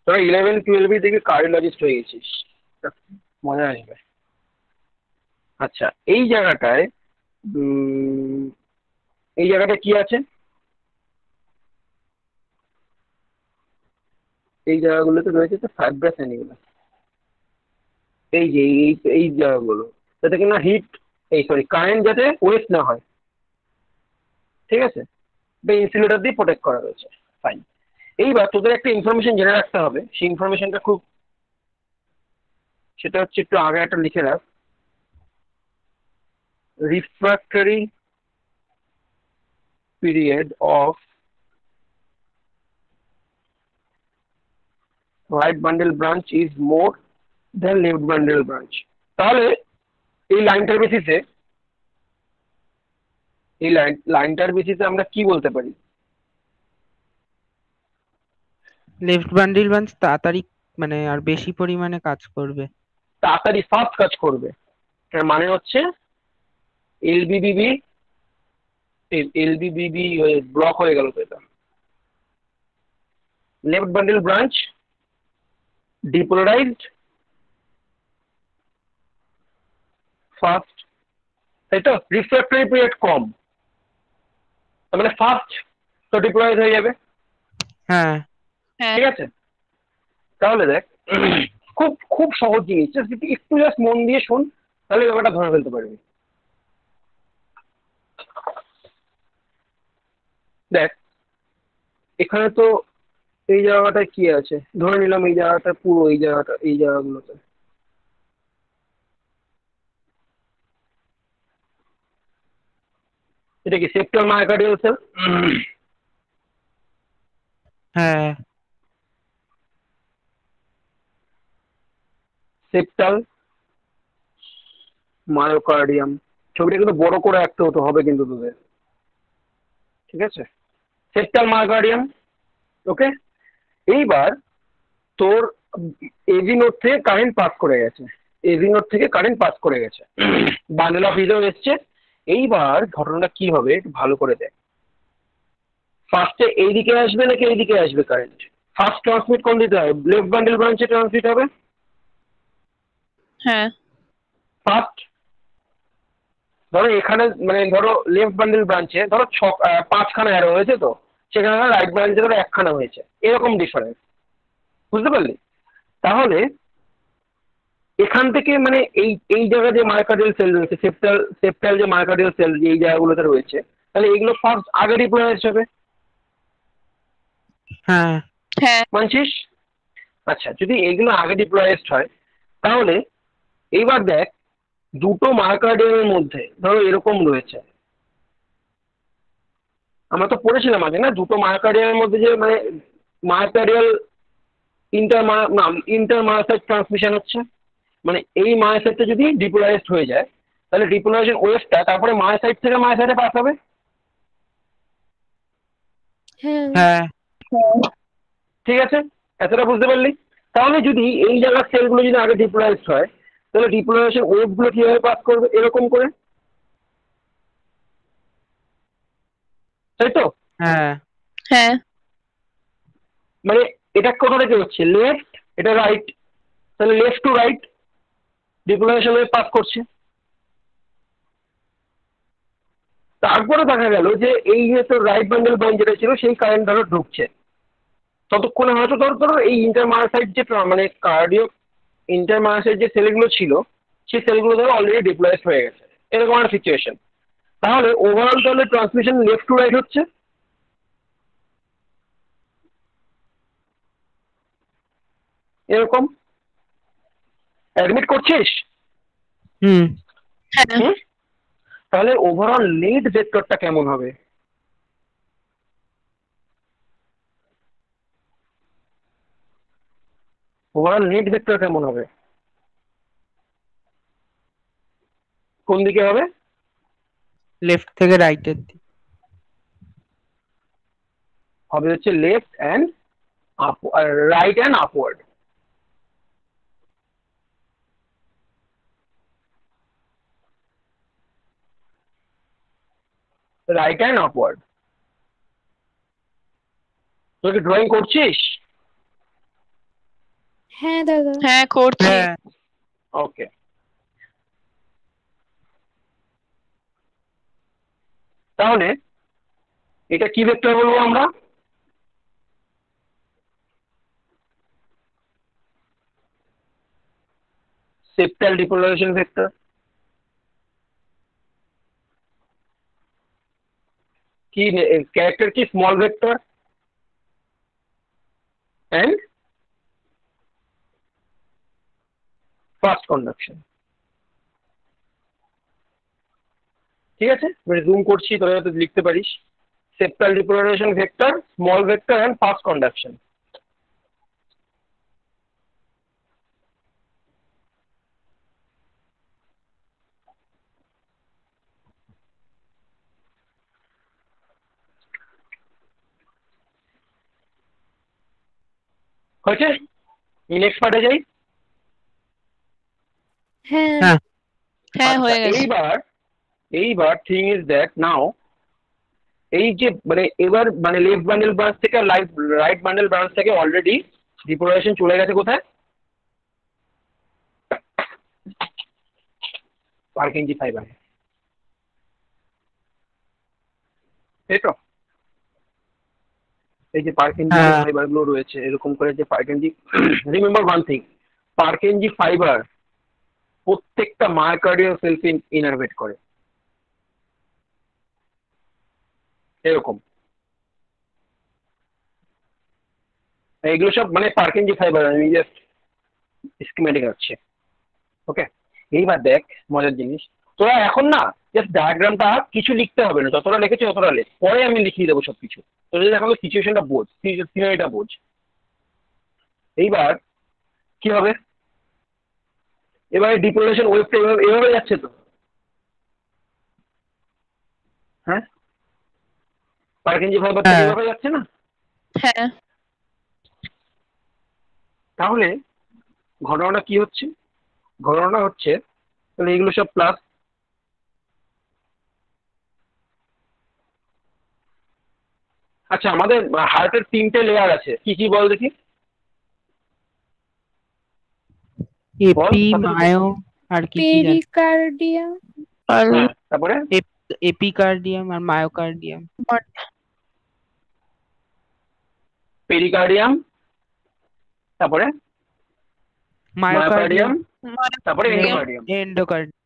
তোরা 11-12 এর দিকে কার্ডিওলজিস্ট হয়ে গেছিস, মজা আসবে। আচ্ছা, এই জায়গাটায় এই জায়গাটা কি আছে? এই জায়গাগুলোতে রয়েছে তো ফাইব্রাস অ্যানিউলাস। এই যে এই এই জায়গাগুলো, যাতে কিনা হিট, এই সরি কারেন্ট যাতে ওয়েস্ট না হয়, ঠিক আছে, বা ইনসুলেটর দিয়ে প্রোটেক্ট করা রয়েছে। ফাইন। এইবার তোদের একটা ইনফরমেশন জেনে রাখতে হবে, সেই ইনফরমেশনটা খুব, সেটা হচ্ছে একটু আগে একটা লিখে রাখ। Refractory period of right bundle branch is more than left bundle branch. তাহলে এই লাইনটার বেসিসে, এই লাইনটার বেসিসে আমরা কি বলতে পারি? লেফট বান্ডিল ব্রাঞ্চ তাড়াতাড়ি মানে আর বেশি পরিমাণে কাজ করবে। তাড়াতাড়ি ফাস্ট কাজ করবে, এর মানে হচ্ছে এলবিবিবি, এলবিবিবি ব্লক হয়ে গেল তো এটা। লেফট বান্ডেল ব্রাঞ্চ ডিপোলারাইজড ফাস্ট, তাই তো? রিফ্র্যাক্টরি পিরিয়ড কম, তার মানে ফাস্ট তো ডিপোলারাইজ হয়ে যাবে। হ্যাঁ হ্যাঁ ঠিক আছে, তাহলে দেখ, খুব খুব সহজ জিনিস, জাস্ট একটু জাস্ট মন দিয়ে শোন, তাহলে ব্যাপারটা ধরে ফেলতে পারবি। দেখ, এখানে তো এই জায়গাটায় কি আছে, ধরে নিলাম এই জায়গাটা পুরো, এই জায়গাটা, এই জায়গাগুলোতে এটা কি সেপ্টাল মায়োকার্ডিয়াল সেল? হ্যাঁ সেপ্টাল মায়োকার্ডিয়াম, ছবিটা কিন্তু বড় করে আঁকতে হতো, হবে কিন্তু তোদের, ঠিক আছে? সেপ্টাল মায়োকার্ডিয়াম, ওকে। এইবার তোর এভি নোড থেকে কারেন্ট পাস করে গেছে, এভি নোড থেকে কারেন্ট পাস করে গেছে, বান্ডেল অফ রিজও এসছে। এইবার ঘটনাটা কি হবে একটু ভালো করে দেখ। ফার্স্টে এইদিকে আসবে নাকি এইদিকে আসবে কারেন্ট? ফার্স্ট ট্রান্সমিট কোন দিতে হয়? লেফট বান্ডেল ব্রাঞ্চে ট্রান্সমিট হবে হ্যাঁ ফার্স্ট। ধরো এখানে মানে ধরো লেফট বান্ডেল ব্রাঞ্চে ধরো 5খানা অ্যারো হয়েছে, তো সেখানে রাইট ব্রাঞ্চে ধরো 1খানা হয়েছে, এরকম ডিফারেন্স, বুঝতে পারলি? তাহলে এখান থেকে মানে এই এই জায়গায় যে মায়োকার্ডিয়াল সেল রয়েছে, সেপ্টাল যে মায়োকার্ডিয়াল সেল যে এই জায়গাগুলোতে রয়েছে, তাহলে এইগুলো ফার্স্ট আগে ডিপ্লয়েড হবে, হ্যাঁ হ্যাঁ মানছিস? আচ্ছা, যদি এইগুলো আগে ডিপ্লয়েড হয়, তাহলে এইবার দেখ, দুটো মায়োকার্ডিয়ামের মধ্যে ধরো এরকম রয়েছে, আমরা তো পড়েছিলাম আগে না, দুটো মায়োকার্ডিয়ামের মধ্যে যে মানে মায়োকার্ডিয়াল ইন্টার মায়োসাইট ট্রান্সমিশন হচ্ছে, মানে এই মায়োসাইটটা যদি ডিপোলারাইজড হয়ে যায়, তাহলে ডিপোলারাইজেশন ওয়েভটা তারপরে মায়োসাইট থেকে মায়োসাইটে পাস হবে, হ্যাঁ হ্যাঁ ঠিক আছে? এতটা বুঝতে পারলি? তাহলে যদি এই জায়গার সেলগুলো যদি আগে ডিপোলারাইজড হয়, তাহলে ডিপোলারাইজেশন ওয়েভগুলো কিভাবে পাস করবে? এরকম করে, তাই তো? হ্যাঁ হ্যাঁ মানে এটা কোথা থেকে হচ্ছে? লেফট, এটা রাইট, তাহলে left to right depolarisation wave pass করছে। তারপরে দেখা গেল যে এই যে তোর রাইট বান্ডেল ব্রাঞ্চ যেটা ছিল, সেই কারেন্ট ধরো ঢুকছে, ততক্ষণে হয়তো ধরো এই ইন্টারমায়োসাইট যে মানে কার্ডিও ইন্টারমায়োসাইট যে সেলগুলো ছিল, সেই সেলগুলো ধরো অলরেডি ডিপ্লয়েড হয়ে গেছে, এরকম একটা সিচুয়েশন। তাহলে ওভারঅল তাহলে ট্রান্সমিশন লেফট টু রাইট হচ্ছে, এরকম। অ্যাডমিট করছিস? হুম হ্যাঁ হুম, তাহলে ওভারঅল নেট ভেক্টরটা কেমন হবে? ওভারঅল নেট ভেক্টর কেমন হবে? কোন দিকে হবে? লেফট থেকে রাইটের দিকে। হবে হচ্ছে left and up, right and upward. Right and upward. তুই কি ড্রয়িং করছিস? হ্যাঁ দাদা। হ্যাঁ করছি। হ্যাঁ ওকে, তাহলে এটা কি ভেক্টর বলবো আমরা? Septal depolarisation vector. কি ক্যারেক্টার কি? Small vector and fast conduction. ঠিক আছে, এবারে জুম করছি, তোরা যাতে লিখতে পারিস। Septal depolarisation vector, small vector and fast conduction. হয়েছে? নেক্সট পার্টে যাই। হ্যাঁ হ্যাঁ হ্যাঁ আচ্ছা, হয়ে গেছে। এইবার থিং ইজ দ্যাট নাও, এই যে মানে এবার মানে লেফট বান্ডেল ব্রাঞ্চ থেকে রাইট বান্ডেল ব্রাঞ্চ থেকে অলরেডি ডিপোলারাইজেশন চলে গেছে কোথায়? পারকিনজি ফাইবার। তাই তো? এই যে পারকিনজি হ্যাঁ ফাইবার গুলো রয়েছে, এরকম করে যে পারকিনজি, রিমেম্বার ওয়ান থিং, পারকিনজি ফাইবার প্রত্যেকটা মায়োকার্ডিয়াল সেলকে ইনারভেট করে এরকম। এগুলো সব মানে পারকিনজি ফাইবার, আমি জাস্ট স্কিমেটিক আছে। ওকে, এইবার দেখ মজার জিনিস, তোরা এখন না জাস্ট ডায়াগ্রামটা কিছু লিখতে হবে না, যতটা লিখেছি ততটা লেখ, পরে আমি লিখিয়ে দেবো সবকিছু। তোরা যদি এখন সিচুয়েশনটা বোঝ, সিনারিটা বোঝ। এইবার কি হবে? এবারে ডিপোলেশন ওয়েভটা এভাবে এভাবে যাচ্ছে তো, হ্যাঁ? পারকিনজি ফাইবারটা হ্যাঁ এভাবে যাচ্ছে না? হ্যাঁ তাহলে ঘটনাটা কি হচ্ছে? ঘটনাটা হচ্ছে তাহলে এগুলো সব প্লাস, আচ্ছা আমাদের হার্টের 3টে লেয়ার আছে, কি কি বল দেখি? বল এপি তাতে কিছু। মায়ো আর কি কি জানি, পেরিকার্ডিয়াম। আর হ্যাঁ, তারপরে এপিকার্ডিয়াম আর মায়োকার্ডিয়াম। পেরিকার্ডিয়াম, তারপরে মায়োকার্ডিয়াম মায়োকার্ডিয়াম, তারপরে এন্ডোকার্ডিয়াম। এন্ডোকার্ডিয়াম।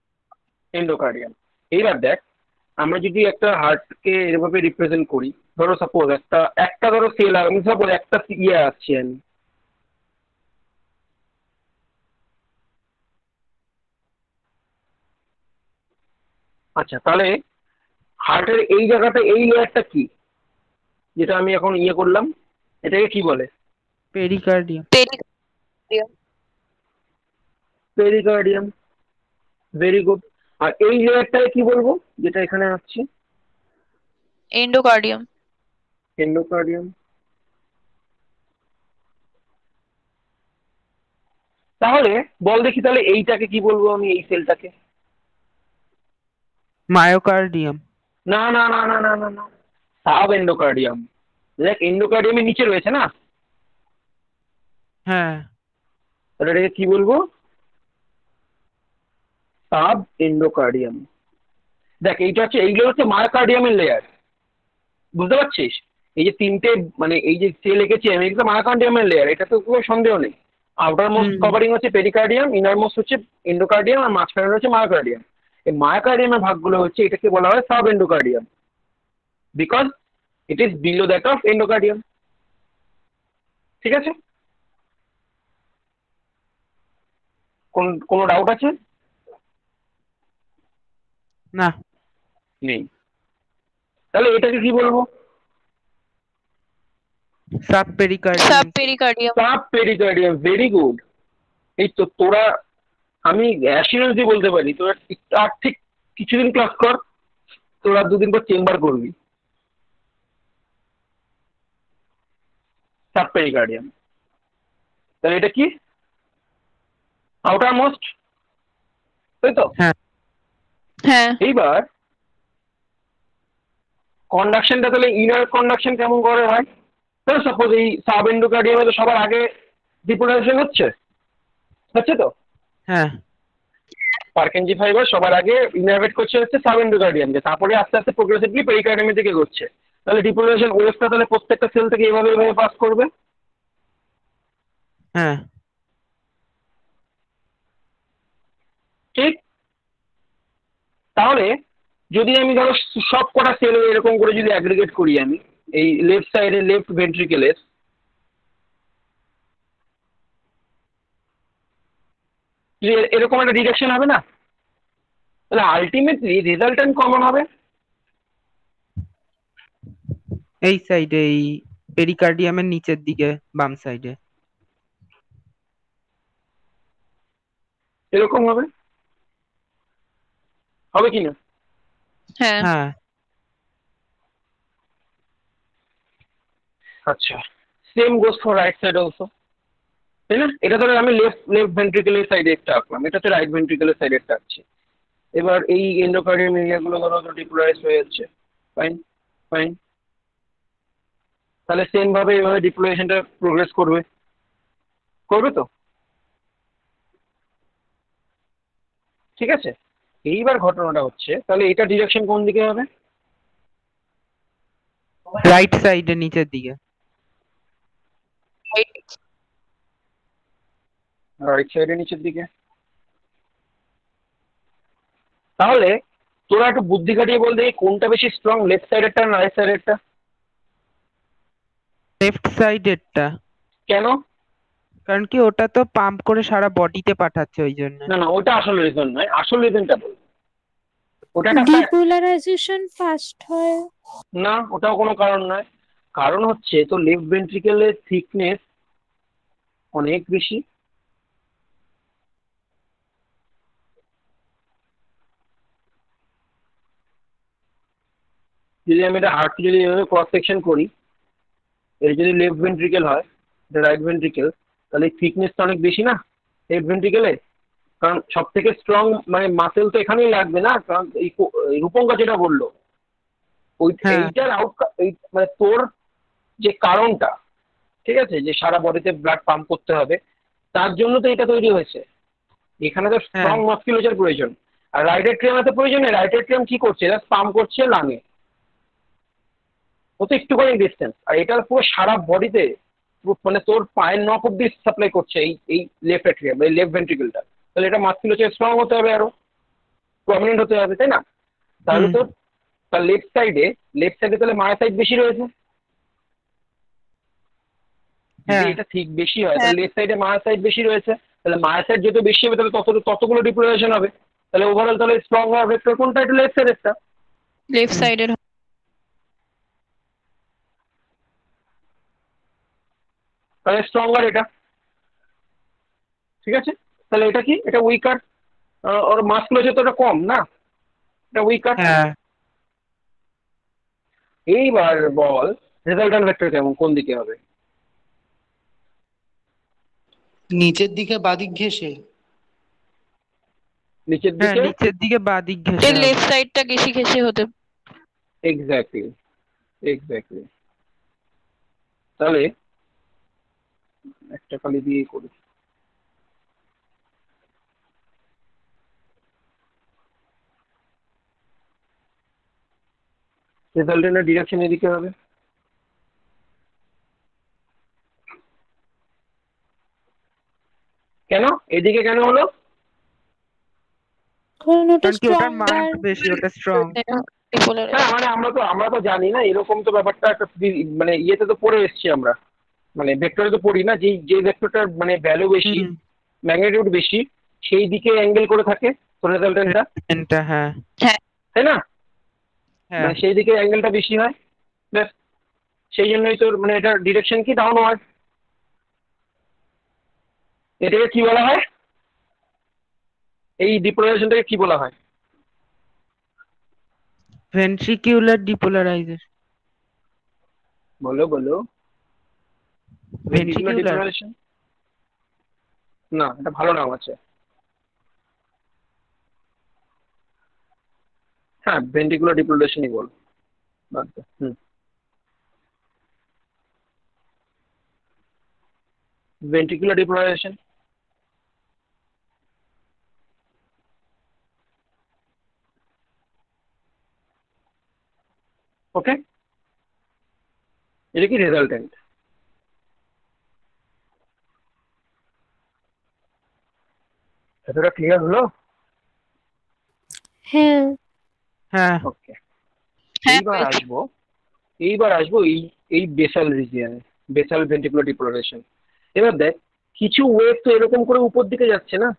এন্ডোকার্ডিয়াম। এইবার দেখ, আমরা যদি একটা হার্টকে এভাবে রিপ্রেজেন্ট করি, ধরো সাপোজ একটা একটা ধরো সেল, আমি সাপোজ একটা ইয়ে আসছি আমি, আচ্ছা তাহলে হার্টের এই জায়গাটা এই লেয়ারটা কি, যেটা আমি এখন ইয়ে করলাম, এটাকে কি বলে? পেরিকার্ডিয়াম। পেরিকার্ডিয়াম। Very good. আর এই লেয়ারটাকে কি বলবো, যেটা এখানে আসছে? এন্ডোকার্ডিয়াম। এন্ডোকার্ডিয়াম। তাহলে বল দেখি, তাহলে এইটাকে কি বলবো আমি, এই সেলটাকে? মায়োকার্ডিয়াম। না না না না না না না, সাব এন্ডোকার্ডিয়াম। দেখ এন্ডোকার্ডিয়ামের নিচে রয়েছে না, হ্যাঁ তাহলে এটাকে কি বলবো? Sub endocardium. দেখ এইটা হচ্ছে, এইগুলো হচ্ছে মায়োকার্ডিয়ামের লেয়ার, বুঝতে পারছিস? এই যে তিনটে মানে এই যে সেল এঁকেছি আমি, এগুলো মায়োকার্ডিয়ামের লেয়ার, এটা তো কোনো সন্দেহ নেই। আউটার মোস্ট হুম। কভারিং হচ্ছে পেরিকার্ডিয়াম, ইনার মোস্ট হচ্ছে এন্ডোকার্ডিয়াম, আর মাঝখানে হচ্ছে মায়োকার্ডিয়াম। এই মায়োকার্ডিয়ামের ভাগগুলো হচ্ছে, এটাকে বলা হয় sub endocardium, because it is below that of endocardium. ঠিক আছে? কোনো ডাউট আছে? না নেই। তাহলে এটাকে কি বলবো? Sub pericardium. Sub pericardium. Sub pericardium. Very good. এই তো তোরা, আমি অ্যাসিওরেন্স দিয়ে বলতে পারি, তোরা আর ঠিক কিছুদিন ক্লাস কর, তোরা দুদিন পর চেম্বার করবি। Sub pericardium. তাহলে এটা কি? আউটার মোস্ট, তাই তো? হ্যাঁ হ্যাঁ এইবার কন্ডাকশনটা তাহলে ইনার কন্ডাকশন কেমন করে হয়? তাহলে সাপোজ এই সাব এন্ডোকার্ডিয়ামে তো সবার আগে ডিপোলারাইজেশন হচ্ছে তো। হ্যাঁ পারকেনজি ফাইবার সবার আগে ইনারভেট করছে হচ্ছে সাব এন্ডোকার্ডিয়ামকে, তারপরে আস্তে আস্তে প্রোগ্রেসিভলি পেরিকার্ডিয়ামের দিকে এগোচ্ছে। তাহলে ডিপোলারাইজেশন ওয়েভটা তাহলে প্রত্যেকটা সেল থেকে এভাবে এভাবে পাস করবে। হ্যাঁ ঠিক। তাহলে যদি আমি ধরো সব কটা সেল এরকম করে যদি অ্যাগ্রিগেট করি আমি এই লেফট সাইডে লেফট ভেন্ট্রিকেলের, এরকম একটা ডিরেকশন হবে না? তাহলে আলটিমেটলি রেজাল্টেন্ট কমন হবে এই সাইডে, এই পেরিকার্ডিয়ামের নিচের দিকে বাম সাইডে। এরকম হবে, হবে কি না? হ্যাঁ হ্যাঁ আচ্ছা, same goes for right side also, তাই না? এটা ধরো আমি লেফট লেফট ভেন্ট্রিকুলার সাইডে একটা আঁকলাম, এটা তো রাইট ভেন্ট্রিকুলার সাইডে একটা আঁকছি। এবার এই এন্ডোকার্ডিয়াম এরিয়াগুলো ধরো ডিপোলারাইজ হয়ে যাচ্ছে, ফাইন ফাইন। তাহলে সেম ভাবে এভাবে ডিপোলারাইজেশনটা প্রোগ্রেস করবে তো, ঠিক আছে? এইবার ঘটনাটা হচ্ছে তাহলে এটা ডিরেকশন কোন দিকে হবে? রাইট সাইডে নিচের দিকে। রাইট সাইডে নিচের দিকে। তাহলে তোরা একটু বুদ্ধি খাটিয়ে বল দেখি কোনটা বেশি স্ট্রং, লেফট সাইডেরটা না রাইট সাইডেরটা? লেফট সাইডেরটা। কেন? কারণ কি ওটা তো পাম্প করে সারা বডিতে পাঠাচ্ছে, ওই জন্য। না না, ওটা আসল রিজন নয়, আসল রিজনটা বল। ওটা একটা fact। ডিপোলারাইজেশন ফাস্ট হয়। না, ওটাও কোনো কারণ নয়। কারণ হচ্ছে তো লেফট ভেন্ট্রিকেলের থিকনেস অনেক বেশি। যদি আমি এটা হার্ট যদি এভাবে ক্রস সেকশন করি, এর যদি লেফট ভেন্ট্রিকেল হয়, এটা রাইট ভেন্ট্রিকেল, তাহলে থিকনেসটা অনেক বেশি না লেফট ভেন্ট্রিকেলে। কারণ সব থেকে স্ট্রং মানে মাসেল তো এখানেই লাগবে না, কারণ এই রূপঙ্কা যেটা বললো ওই হ্যাঁ। এইটার এই মানে তোর যে কারণটা, ঠিক আছে, যে সারা বডিতে ব্লাড পাম্প করতে হবে, তার জন্য তো এটা তৈরি হয়েছে। এখানে তো স্ট্রং মাসকুলেচার প্রয়োজন। আর রাইট এট্রিয়ামে তো প্রয়োজন নেই, রাইট এট্রিয়াম কি করছে, জাস্ট পাম্প করছে লাঙে, ও তো একটুখানি ডিস্টেন্স। আর এটা পুরো সারা বডিতে মানে তোর পায়ের নখ অব্দি সাপ্লাই করছে এই এই লেফট এট্রিয়াম, এই লেফট ভেন্ট্রিকেলটা। তাহলে এটা মাসকুলেচার স্ট্রং হতে হবে, আরো প্রমিনেন্ট হতে হবে, তাই না? তাহলে তো তার লেফট সাইডে তাহলে মায়োসাইট বেশি রয়েছে। যদি এটা ঠিক বেশি হয় তাহলে লেফট সাইডে মায়োসাইট বেশি রয়েছে, তাহলে মায়োসাইট যত বেশি হবে তাহলে ততগুলো ডিপোলারাইজেশন হবে। তাহলে ওভারঅল তাহলে স্ট্রং হওয়ার ভেক্টর কোনটা? এটা লেফট সাইডেরটা। লেফট সাইডের। তাহলে স্ট্রঙ্গার এটা, ঠিক আছে? তাহলে এটা কি, এটা উইকার, ওর মাসকুলেচার তো এটা কম না, এটা উইকার। হ্যাঁ এইবার বল রেজাল্টেন্ট ভেক্টর কেমন, কোন দিকে হবে? নিচের দিকে বাদিক ঘেঁষে। নিচের হ্যাঁ দিকে, নিচের দিকে বাদিক ঘেঁষে এর হবে। লেফট সাইডটা ঘেঁষে ঘেঁষে হতে। Exactly exactly. তাহলে একটা খালি দিয়ে করি, রেজাল্টেন্টের ডিরেকশন এদিকে হবে। কেন এদিকে কেন হলো? কারণ ওটা কারণ কি ওটার স্ট্রং মান বেশি, ওটা স্ট্রং। হ্যাঁ মানে আমরা তো জানি না এরকম তো ব্যাপারটা একটা মানে ইয়েতে তো পড়ে এসেছি আমরা, মানে ভেক্টরে তো পড়ি না, যে ভেক্টরটার মানে ভ্যালু বেশি, ম্যাগনিটিউড বেশি, সেই দিকে অ্যাঙ্গেল করে থাকে তো রেজাল্টেন্টটা, হ্যাঁ তাই না? হ্যাঁ মানে সেই দিকে অ্যাঙ্গেলটা বেশি হয়, ব্যাস সেই জন্যই তোর মানে এটা ডিরেকশন কি ডাউনওয়ার্ড। এটাকে কি বলা হয়, এই ডিপোলারাইজেশনটাকে কি বলা হয়? ভেন্ট্রিকিউলার ডিপোলারাইজেশন। বলো বলো। ভেন্ট্রিকুলার ভেন্ট্রিকিউলার। ডিপোলারাইজেশন না, এটা ভালো নাম আছে। হ্যাঁ ভেন্ট্রিকুলার ডিপোলারাইজেশনই বল। বাদ দে। Ventricular depolarisation. ওকে, এটা কি রেজাল্টেন্ট? এতটা ক্লিয়ার হলো? হ্যাঁ। হ্যাঁ ওকে, হ্যাঁ এইবার আসবো এই এই বেসাল রিজিয়নে, বেসাল ভেন্ট্রিকুলার ডিপোলারাইজেশন। এবার দেখ, কিছু ওয়েভ তো এরকম করে উপর দিকে যাচ্ছে না,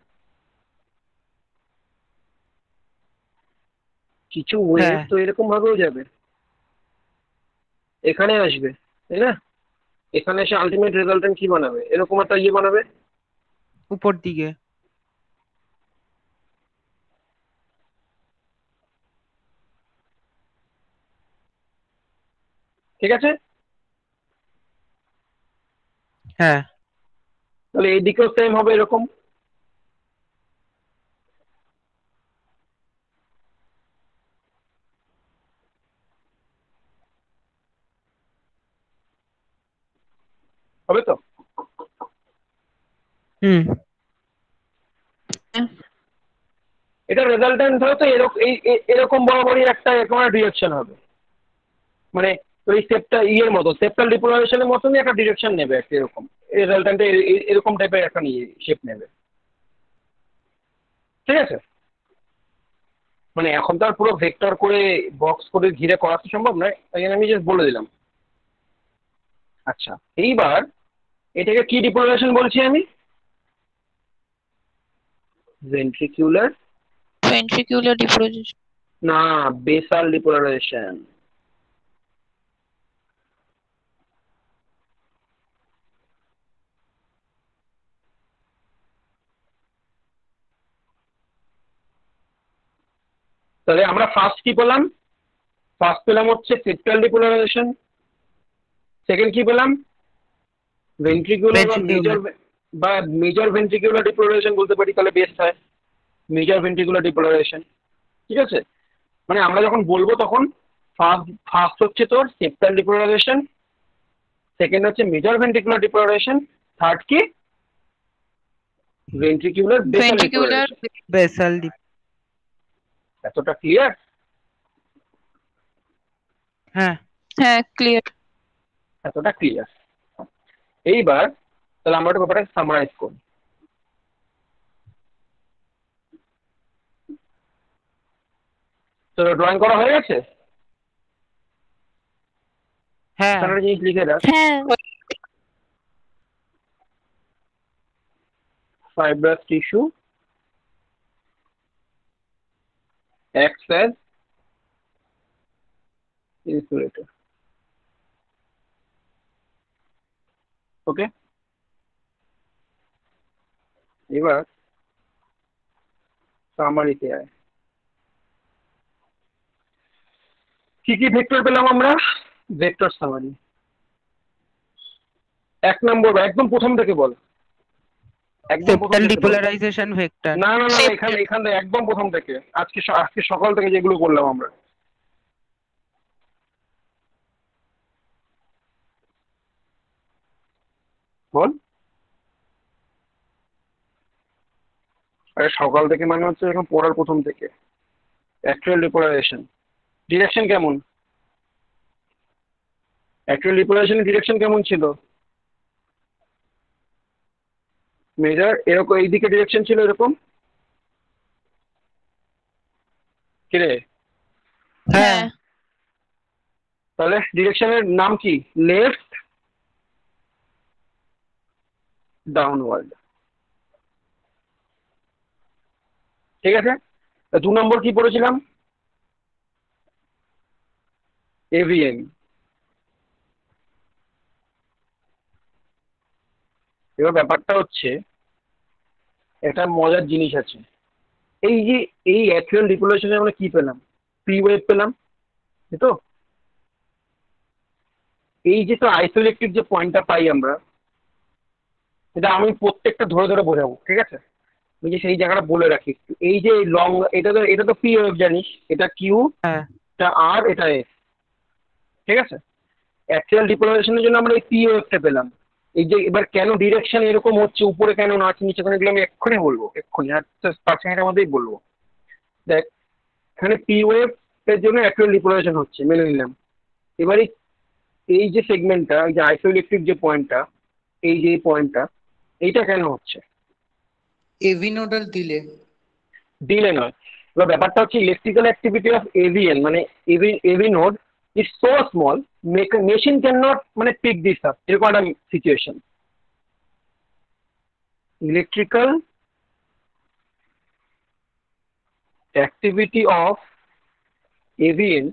কিছু ওয়েভ হ্যাঁ তো এরকম ভাবেও যাবে, এখানে আসবে, তাই না? এখানে এসে আলটিমেট রেজাল্টেন্ট কি বানাবে? এরকম একটা ইয়ে বানাবে। উপর দিকে। ঠিক আছে, হ্যাঁ তাহলে এই দিকেও সেম হবে এরকম। হবে তো? হুম এটা রেজাল্টেন্ট হয়তো এরকম এরকম বরাবরই একটা এরকম একটা ডিরেকশন হবে, মানে ওই সেপ্টা ইয়ের মতো, সেপ্টাল ডিপোলারাইজেশনের মতনই একটা ডিরেকশন নেবে একটা এরকম, রেজাল্টেন্টে এরকম টাইপের একটা নিয়ে শেপ নেবে। ঠিক আছে, মানে এখন তো আর পুরো ভেক্টর করে বক্স করে ঘিরে করা তো সম্ভব নয়, তাই জন্য আমি জাস্ট বলে দিলাম। আচ্ছা, এইবার এটাকে কি ডিপোলারাইজেশন বলছি আমি? Ventricular, ventricular depolarisation. না, বেসাল ডিপোলারাইজেশন। তাহলে আমরা ফার্স্ট কি পেলাম? ফার্স্ট পেলাম হচ্ছে সেপ্টাল ডিপোলারাইজেশন। সেকেন্ড কি পেলাম? ভেন্ট্রিকুলার বা মেজর, ভেন্ট্রিকিউলার। বা মেজর ভেন্ট্রিকুলার ডিপোলারাইজেশন বলতে পারি, তাহলে বেস্ট হয় মেজর ভেন্ট্রিকুলার ডিপোলারাইজেশন। ঠিক আছে, মানে আমরা যখন বলবো তখন ফার্স্ট ফার্স্ট হচ্ছে তোর সেপ্টাল ডিপোলারাইজেশন, সেকেন্ড হচ্ছে মেজর ভেন্ট্রিকুলার ডিপোলারাইজেশন, থার্ড কি? Ventricular basal ventricular. Depolarisation. Basal. এতটা ক্লিয়ার? হ্যাঁ হ্যাঁ ক্লিয়ার। এতটা ক্লিয়ার। এইবার তাহলে আমরা একটা ব্যাপারটা সামারাইজ করি। তো ড্রয়িং করা হয়ে গেছে? হ্যাঁ এখানে একটা জিনিস লিখে রাখ, হ্যাঁ। fibrous tissue acts as insulator. ওকে, এবার সামারিতে আয়। কি কি ভেক্টর পেলাম আমরা? Vector summary. এক নম্বর একদম প্রথম থেকে বল, একদম প্রথম সেপ্টাল থেকে বল। Depolarisation vector. না না না, এখানে এখান থেকে একদম প্রথম থেকে, আজকে সকাল থেকে যেগুলো করলাম আমরা। বল। আরে সকাল থেকে মানে হচ্ছে এখন পড়ার প্রথম থেকে। অ্যাক্টুয়াল ডিপোলারাইজেশন ডিরেকশন কেমন? অ্যাক্টুয়াল ডিপোলারাইজেশনের ডিরেকশন কেমন ছিল? মেজর এরকম এইদিকে ডিরেকশন ছিল এরকম। কিরে, হ্যাঁ তাহলে ডিরেকশনের নাম কি? Left downward. ঠিক আছে, দু নম্বর কি পড়েছিলাম? এভিএম। এবার ব্যাপারটা হচ্ছে, একটা মজার জিনিস আছে, এই যে এই অ্যাক্টুয়াল ডিপোলারাইজেশনে আমরা কি পেলাম? ফ্রি ওয়েভ পেলাম, তাই তো? এই যে তো আইসোইলেক্ট্রিক যে পয়েন্টটা পাই আমরা, এটা আমি প্রত্যেকটা ধরে ধরে বোঝাবো, ঠিক আছে? আমি যে সেই জায়গাটা বলে রাখি একটু। এই যে লং, এটা তো ফ্রি ওয়েভ জানিস, এটা কিউ, হ্যাঁ এটা আর, এটা এস। ঠিক আছে? অ্যাক্সিয়াল ডিপোলারাইজেশনের জন্য আমরা এই পি ওয়েভটা পেলাম। এই যে এবার কেন ডিরেকশন এরকম হচ্ছে, উপরে কেন না আছে নিচে কেন, এগুলো আমি এক্ষুনি বলবো, এক্ষুনি আর 5 মিনিটের মধ্যেই বলবো। দেখ, এখানে পি ওয়েভ এর জন্য অ্যাক্সিয়াল ডিপোলারাইজেশন হচ্ছে, মেনে নিলাম। এবারে এই যে সেগমেন্টটা, এই যে আইসোইলেকট্রিক যে পয়েন্টটা, এই যে পয়েন্টটা, এইটা কেন হচ্ছে? এভি নোডাল দিলে। ডিলে নয়। এবার ব্যাপারটা হচ্ছে ইলেকট্রিক্যাল অ্যাক্টিভিটি অফ এভিএন, মানে AV node is so small, machine can not মানে পিক দিস আপ, এরকম একটা situation. Electrical activity of AVN,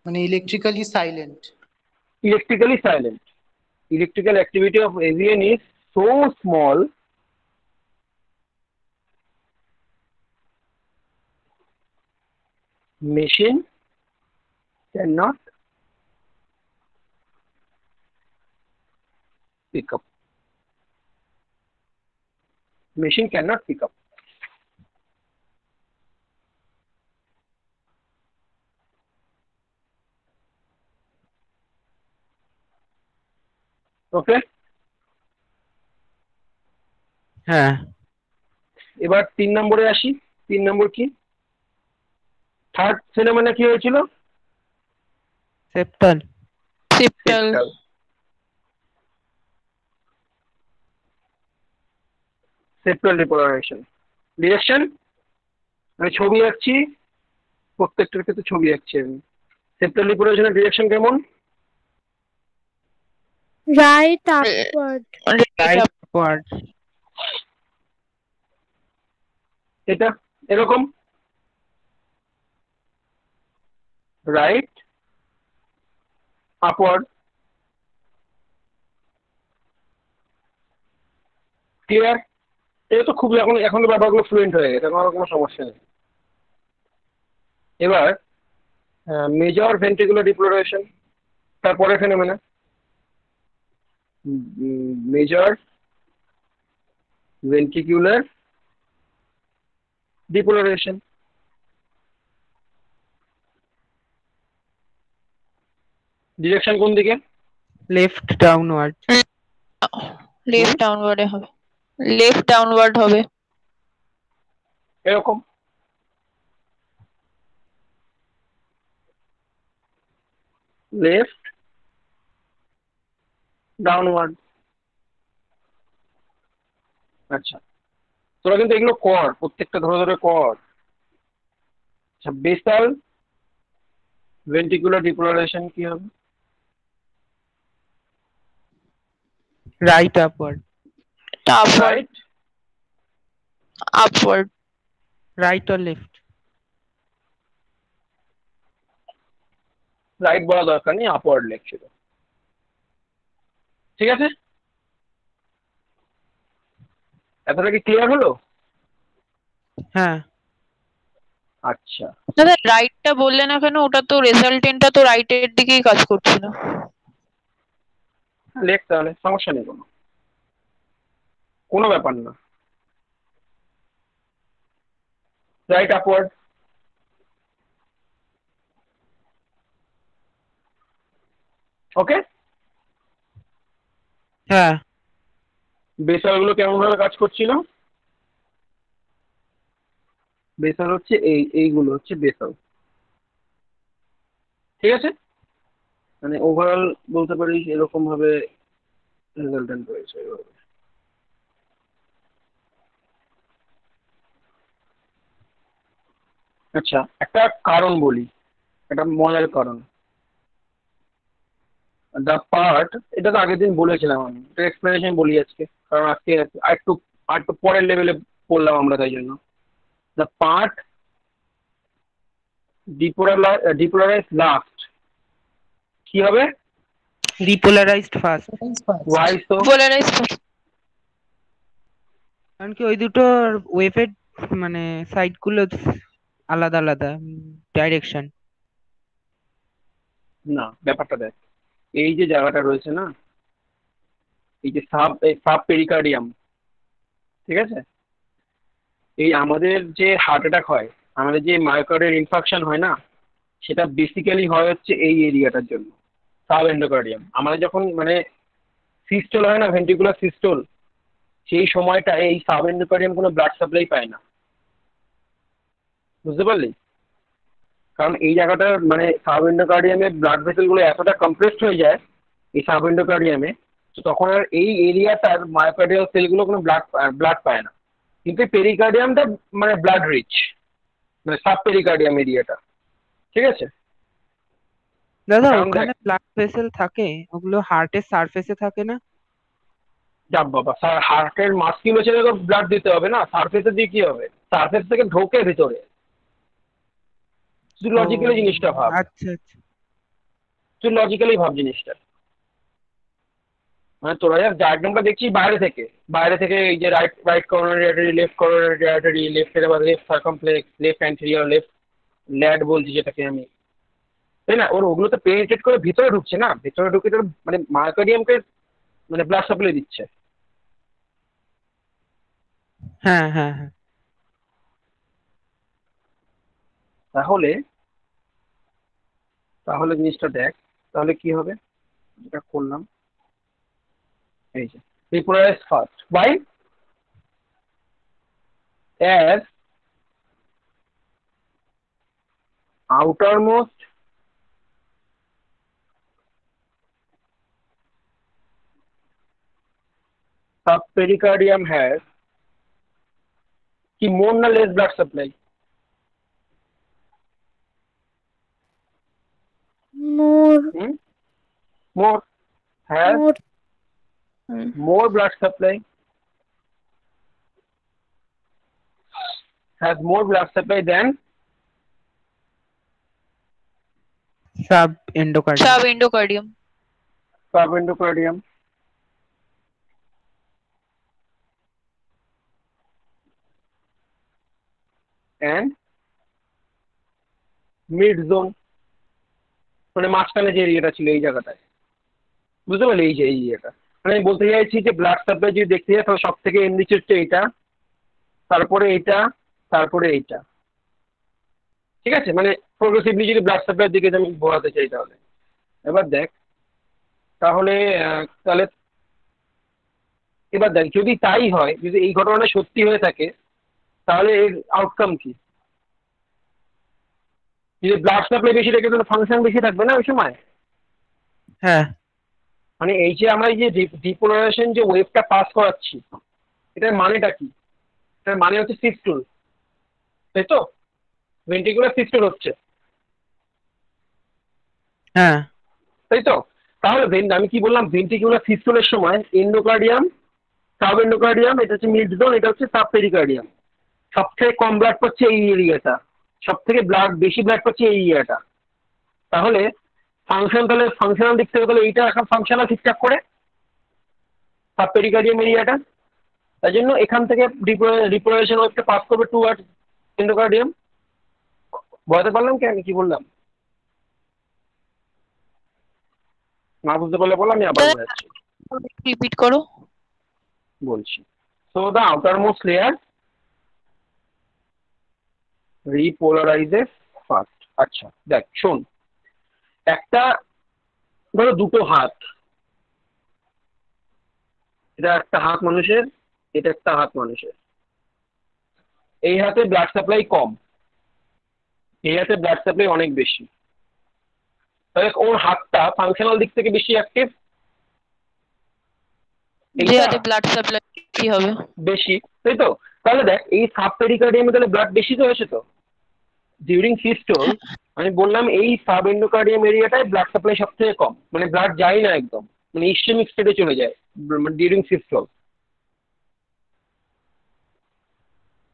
মানে electrically silent. electrically silent. Electrical activity of AVN is so small machine cannot pick up. Machine cannot pick up. ওকে, হ্যাঁ। এবার 3 নম্বরে আসি। 3 নম্বর কি? Third phenomena কি হয়েছিল? Septal. Septal. Septal depolarisation. Direction আমি ছবি আঁকছি, প্রত্যেকটার ক্ষেত্রে ছবি আঁকছি আমি। সেপ্টাল ডিপোলারাইজেশনের ডিরেকশন কেমন? right upward, right upward. এটা এরকম, রাইট আপওয়ার্ড। ক্লিয়ার? এটা তো খুব এখন এখন তো ব্যাপারগুলো ফ্লুয়েন্ট হয়ে গেছে, এখন আর কোনো সমস্যা নেই। এবার মেজর ভেন্ট্রিকুলার ডিপোলারাইজেশন, তারপরে phenomena major ventricular depolarisation. Direction কোন দিকে? Left downward. লেফট ডাউনওয়ার্ডে হবে। লেফট ডাউনওয়ার্ড হবে। এরকম, লেফট ডাউনওয়ার্ড। আচ্ছা, তোরা কিন্তু এগুলো কর, প্রত্যেকটা ধরে ধরে কর। আচ্ছা, বেসাল ভেন্ট্রিকুলার ডিপোলারাইজেশন কি হবে? Right upward. Upward. Right upward. Right or left? Right বলা দরকার নেই, আপওয়ার্ড লেখছিল। ঠিক আছে, এতটা কি ক্লিয়ার হলো? হ্যাঁ। আচ্ছা, দাদা রাইটটা বললে না কেন? ওটা তো রেজাল্টেন্টটা তো রাইটের দিকেই কাজ করছিল। লেখ তাহলে, সমস্যা নেই, কোনো কোনো ব্যাপার না। Right upward. ওকে, হ্যাঁ। বেসাল গুলো কেমন ভাবে কাজ করছিল? বেসাল হচ্ছে এইগুলো হচ্ছে বেসাল। ঠিক আছে, মানে ওভারঅল বলতে পারিস এরকম ভাবে রেজাল্টেন্ট রয়েছে এভাবে। আচ্ছা, একটা কারণ বলি, একটা মজার কারণ। দ্য পার্ট, এটা তো আগের দিন বলেছিলাম আমি, এটা এক্সপ্লেনেশন বলি আজকে, কারণ আজকে আরেকটু পরের লেভেলে পড়লাম আমরা, তাই জন্য। দ্য পার্ট ডিপোলারাইজ লাস্ট কি হবে? Repolarized first. Why so? Polarize. কারণ কি ওই দুটোর ওয়েভের মানে সাইড গুলো আলাদা আলাদা ডাইরেকশন। না, ব্যাপারটা দেখ, এই যে জায়গাটা রয়েছে না, এই যে সাব পেরিকার্ডিয়াম, ঠিক আছে, এই আমাদের যে হার্ট অ্যাটাক হয়, আমাদের যে মায়োকার্ডিয়াল ইনফাকশন হয় না, সেটা বেসিক্যালি হয় হচ্ছে এই এরিয়াটার জন্য, সাব এন্ডোকার্ডিয়াম। আমাদের যখন মানে সিস্টোল হয় না, ভেন্ট্রিকুলার সিস্টোল, সেই সময়টায় এই সাব এন্ডোকার্ডিয়াম কোনো ব্লাড সাপ্লাই পায় না, বুঝতে পারলি? কারণ এই জায়গাটার মানে সাব এন্ডোকার্ডিয়ামে ব্লাড ভেসেলগুলো এতটা কম্প্রেসড হয়ে যায় এই সাব এন্ডোকার্ডিয়ামে, তো তখন আর এই এরিয়াটার মায়োকার্ডিয়াল সেলগুলো কোনো ব্লাড পায় না। কিন্তু পেরিকার্ডিয়ামটা মানে ব্লাড রিচ, মানে সাব পেরিকার্ডিয়াম এরিয়াটা, ঠিক আছে? দাদা কারণ দেখ, ওখানে ব্লাড ভেসেল থাকে, ওগুলো হার্টের সারফেসে থাকে না? যা বাবা, হার্টের মাসকিউলেচারে ব্লাড দিতে হবে না, সারফেসে দিয়ে কি হবে? সারফেস থেকে ঢোকে ভিতরে। তুই ও লজিক্যালি জিনিসটা ভাব, আচ্ছা আচ্ছা। তুই লজিক্যালি ভাব জিনিসটা। মানে তোরা যা ডায়াগ্রামটা দেখছিস বাইরে থেকে, বাইরে থেকে এই যে right right coronary artery, left coronary artery, লেফটের আবার left circumflex, left anterior, left LAD বলছি যেটাকে আমি, তাই না? ওগুলো তো পেনিট্রেট করে ভিতরে ঢুকছে না, ভিতরে ঢুকে তোর মানে মায়োকার্ডিয়ামকে মানে ব্লাড সাপ্লাই দিচ্ছে। হ্যাঁ হ্যাঁ হ্যাঁ। তাহলে তাহলে জিনিসটা দেখ, তাহলে কি হবে? যেটা করলাম এই যে repolarise first, by as outermost subpericardium has কি more না less blood supply? More, Hmm? More, has more, hmm. more blood supply, has more blood supply than sub endocardium. Sub endocardium. subendocardium, and mid zone, মানে মাঝখানে যে এরিয়াটা ছিল এই জায়গাটায়, বুঝতে পারলি? এই যে এই এরিয়াটা, মানে আমি বলতে চাইছি যে ব্লাড সাপ্লাই যদি দেখতে যাই তাহলে সব থেকে এন্ডিচ হচ্ছে এইটা, তারপরে এইটা, তারপরে এইটা, ঠিক আছে? মানে প্রোগ্রেসিভলি যদি ব্লাড সাপ্লাইয়ের দিকে আমি বোঝাতে চাই তাহলে। এবার দেখ, তাহলে তাহলে এবার দেখ, যদি তাই হয়, যদি এই ঘটনাটা সত্যি হয়ে থাকে, তাহলে এর আউটকাম কি? যদি ব্লাড সাপ্লাই বেশি থাকে তাহলে ফাংশন বেশি থাকবে না ওই সময়। হ্যাঁ মানে এই যে আমরা এই যে ডিপোলারাইজেশন যে ওয়েভটা পাস করাচ্ছি, এটার মানেটা কি? এটার মানে হচ্ছে সিস্টুল, তাই তো? ভেন্ট্রিকুলার সিস্টুল হচ্ছে, হ্যাঁ। তাই তো? তাহলে আমি কি বললাম, ভেন্ট্রিকুলার সিস্টুলের সময় এন্ডোকার্ডিয়াম, সাব এন্ডোকার্ডিয়াম, এটা হচ্ছে মিড জোন, এটা হচ্ছে সাব পেরিকার্ডিয়াম। সব থেকে কম ব্লাড পাচ্ছে এই এরিয়াটা, সব থেকে বেশি ব্লাড পাচ্ছে এই এরিয়াটা। তাহলে ফাংশন, তাহলে ফাংশনাল দিক থেকে তাহলে এইটা এখন ফাংশনাল ঠিকঠাক করে সাব পেরিকার্ডিয়াম এরিয়াটা, তাই জন্য এখান থেকে রিপোলারাইজেশন ওয়েভটা পাস করবে টুয়ার্ড এন্ডোকার্ডিয়াম। বোঝাতে পারলাম কি আমি কি বললাম? না বুঝতে পারলে বলো, আমি আবার বোঝাচ্ছি, রিপিট করো। বলছি। So the outermost layer repolarises first. আচ্ছা দেখ শোন, একটা ধরো দুটো হাত, এটা একটা হাত মানুষের, এটা একটা হাত মানুষের। এই হাতে ব্লাড সাপ্লাই কম, এই হাতে ব্লাড সাপ্লাই অনেক বেশি। তাহলে ওর হাতটা ফাংশনাল দিক থেকে বেশি অ্যাক্টিভ, যে এইটা হাতে ব্লাড সাপ্লাই কি হবে? বেশি, তাই তো? তাহলে দেখ এই সাব পেরিকার্ডিয়ামে তাহলে ব্লাড বেশি তো হয়েছে তো ডিউরিং সিস্টোল। আমি বললাম এই সাব এন্ডোকার্ডিয়াম এরিয়াটায় ব্লাড সাপ্লাই সব থেকে কম, মানে ব্লাড যায় না একদম, মানে ইসচেমিক স্টেটে চলে যায় ডিউরিং সিস্টোল,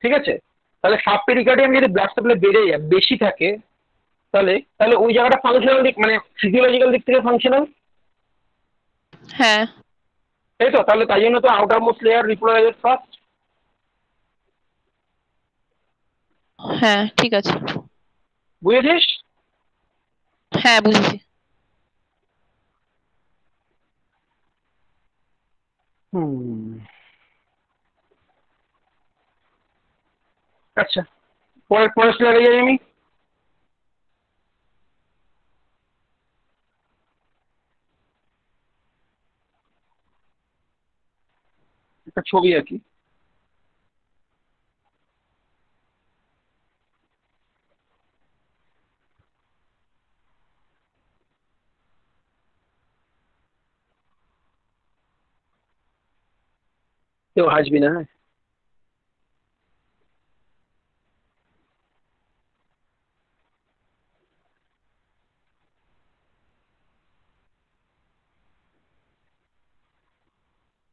ঠিক আছে? তাহলে সাব পেরিকার্ডিয়াম যদি ব্লাড সাপ্লাই বেড়ে যায়, বেশি থাকে, তাহলে তাহলে ওই জায়গাটা ফাংশনাল দিক মানে ফিজিওলজিক্যাল দিক থেকে ফাংশনাল, হ্যাঁ তাই তো? তাহলে তাই জন্য তো outer most layer repolarises first, হ্যাঁ ঠিক আছে। বুঝেছিস? হ্যাঁ বুঝেছি। হুম, আচ্ছা পরের পরের স্লাইডে যাই আমি। একটা ছবি আঁকি। কেউ হাসবি না, হ্যাঁ?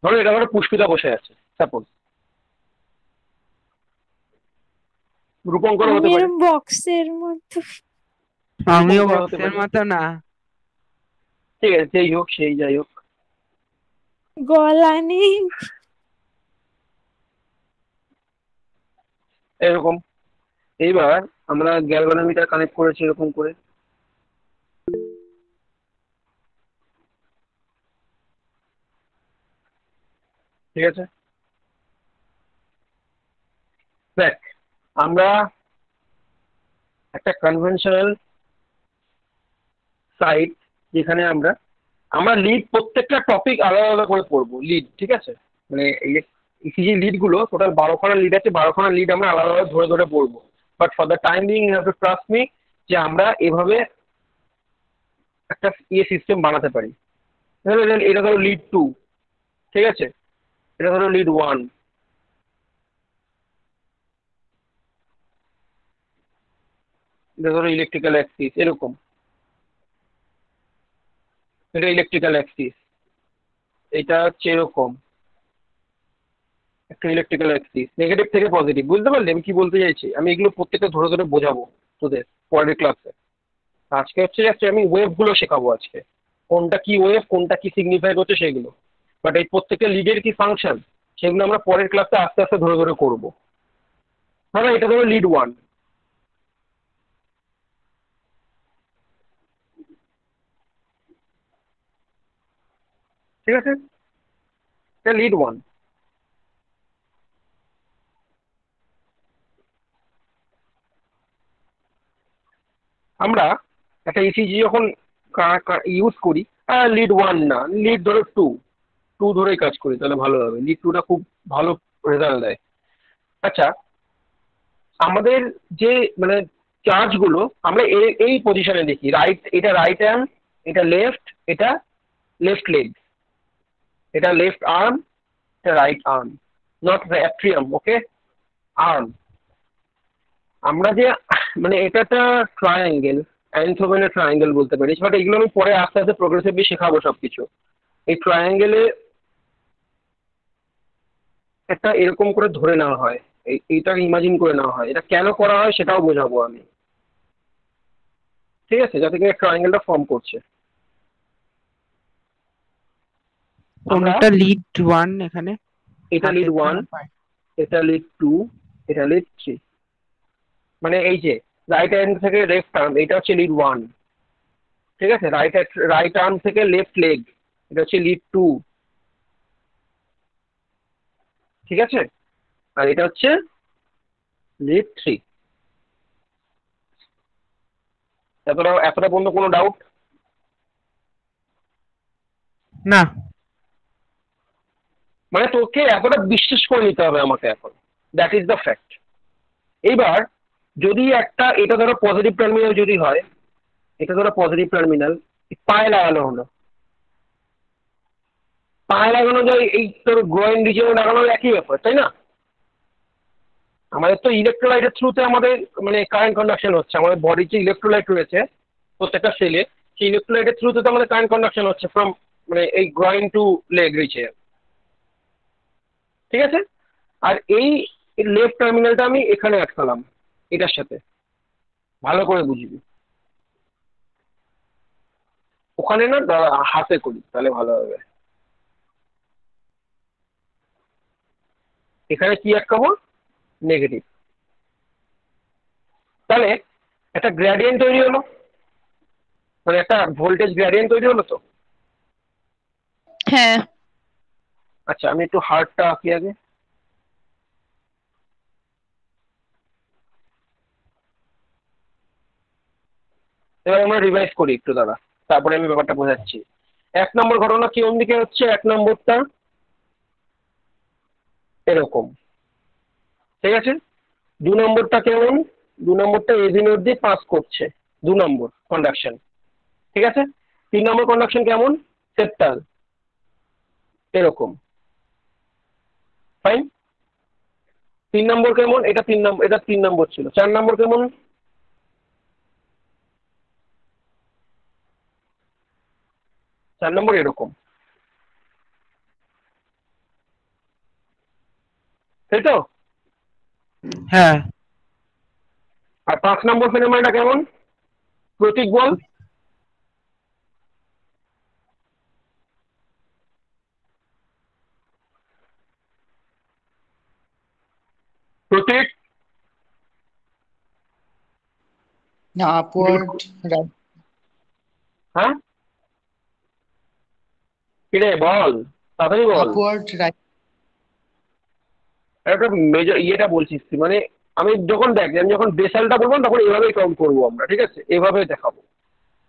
ধরো এটা ধরো পুষ্পিতা বসে আছে, সাপোজ। রূপঙ্কর আমি হতে পারে, এরম বক্সের মতো আমিও রূপঙ্কর হতে বক্সের পারে। মতো না। ঠিক আছে, যেই হোক, সেই যাই হোক। গলা নেই। এরকম। এইবার আমরা গ্যালভানোমিটার কানেক্ট করেছি এরকম করে। ঠিক আছে, দেখ আমরা একটা কনভেনশনাল সাইট, যেখানে আমরা আমরা লিড প্রত্যেকটা টপিক আলাদা আলাদা করে পড়বো, লিড, ঠিক আছে? মানে ইসিজি লিড গুলো টোটাল 12খানা লিড আছে, 12খানা লিড আমরা আলাদা আলাদা ধরে ধরে পড়বো। But for the time being you have to trust me, যে আমরা এভাবে একটা সিস্টেম বানাতে পারি। এটা ধরো লিড 2, ঠিক আছে? এটা ধরো লিড 1, এটা ধরো ইলেকট্রিক্যাল অ্যাক্সিস, এরকম। এটা ইলেকট্রিক্যাল অ্যাক্সিস, এটা হচ্ছে এরকম একটা ইলেকট্রিক্যাল অ্যাক্সিস, নেগেটিভ থেকে পজিটিভ। বুঝতে পারলে আমি কি বলতে চাইছি? আমি এগুলো প্রত্যেকটা ধরে ধরে বোঝাবো তোদের পরের ক্লাসে। আজকে হচ্ছে যাচ্ছে আমি ওয়েভ গুলো শেখাবো আজকে, কোনটা কি ওয়েভ, কোনটা কি সিগনিফাই করছে সেগুলো। বাট এই প্রত্যেকটা লিডের কি ফাংশন, সেগুলো আমরা পরের ক্লাসে আস্তে আস্তে ধরে ধরে করবো। হ্যাঁ, এটা ধরো লিড 1, ঠিক আছে? এটা লিড 1। আমরা একটা ইসিজি যখন ইউজ করি, লিড 1 না, লিড ধরো 2, 2 ধরেই কাজ করি, তাহলে ভালো হবে। লিড 2টা খুব ভালো রেজাল্ট দেয়। আচ্ছা, আমাদের যে মানে চার্জ গুলো আমরা এই পজিশনে দেখি, রাইট, এটা রাইট আর্ম, এটা লেফট, এটা লেফট লেগ, এটা লেফট আর্ম, এটা right arm, not atrium, okay? Arm. আমরা যে মানে এটা একটা ট্রায়াঙ্গেল, অ্যানথোভেনের ট্রায়াঙ্গেল বলতে পারিস, বাট এগুলো আমি পরে আস্তে আস্তে প্রোগ্রেসিভলি শেখাবো সবকিছু। এই ট্রায়াঙ্গেলে একটা এরকম করে ধরে নেওয়া হয়, এইটা ইমাজিন করে নেওয়া হয়, এটা কেন করা হয় সেটাও বোঝাবো আমি, ঠিক আছে? যাতে করে ট্রায়াঙ্গেলটা ফর্ম করছে। আমরা কোনটা লিড 1 এখানে? এটা লিড 1, এটা লিড 2, এটা লিড 3। মানে এই যে রাইট হ্যান্ড থেকে লেফট আর্ম, এটা হচ্ছে লিড 1, ঠিক আছে? রাইট আর্ম থেকে লেফট লেগ, এটা হচ্ছে লিড 2, ঠিক আছে? আর এটা হচ্ছে লিড 3। এতটা পর্যন্ত কোনো ডাউট? না। মানে তোকে এতটা বিশ্বাস করে নিতে হবে আমাকে এখন, দ্যাট ইজ দ্য ফ্যাক্ট। এইবার যদি একটা, এটা ধরো পজিটিভ টার্মিনাল যদি হয়, এটা ধরো পজিটিভ টার্মিনাল, পায়ে লাগানো হলো, পায়ে লাগানো যায়, এই তোর গ্রোয়েন রিজিয়নে লাগানো একই ব্যাপার, তাই না? আমাদের তো ইলেকট্রোলাইটের থ্রুতে আমাদের মানে কারেন্ট কন্ডাকশন হচ্ছে, আমাদের বডির যে ইলেকট্রোলাইট রয়েছে প্রত্যেকটা সেলে, সেই ইলেকট্রোলাইটের থ্রুতে তো আমাদের কারেন্ট কন্ডাকশন হচ্ছে ফ্রম মানে এই গ্রয়েন টু লেগ রিচে, ঠিক আছে? আর এই লেফট টার্মিনালটা আমি এখানে আটকালাম এটার সাথে, ভালো করে বুঝবি। ওখানে না হাতে করি তাহলে ভালো হবে। এখানে কি আটকাবো? নেগেটিভ। তাহলে একটা গ্রেডিয়েন্ট তৈরি হলো, মানে একটা ভোল্টেজ গ্রেডিয়েন্ট তৈরি হলো তো। হ্যাঁ। আচ্ছা, আমি একটু হার্টটা আঁকি আগে। এবার আমরা রিভাইজ করি একটু, দাদা, তারপরে আমি ব্যাপারটা বোঝাচ্ছি। 1 নম্বর ঘটনা কোন দিকে হচ্ছে? 1 নম্বরটা এরকম, ঠিক আছে। 2 নম্বরটা কেমন? 2 নম্বরটা এভি নোড দিয়ে পাস করছে, 2 নম্বর কন্ডাকশন, ঠিক আছে। 3 নম্বর কন্ডাকশন কেমন? সেপ্টাল, এরকম, ফাইন। 3 নম্বর কেমন? এটা 3 নম্বর, এটা 3 নম্বর ছিল। 4 নম্বর কেমন? 4 নম্বর এরকম, তাই তো। হ্যাঁ, আর 5 নম্বর ফেনোমেননটা কেমন? প্রতীক বল। প্রতীক। না, আপওয়ার্ড রাইট। হ্যাঁ, কিরে বল, তাড়াতাড়ি বল। Upward right. একটা মেজর ইয়েটা বলছিস তুই, মানে আমি যখন দেখ, আমি যখন বেসালটা বলবো তখন এভাবেই কাউন্ট করবো আমরা, ঠিক আছে, এভাবে দেখাবো।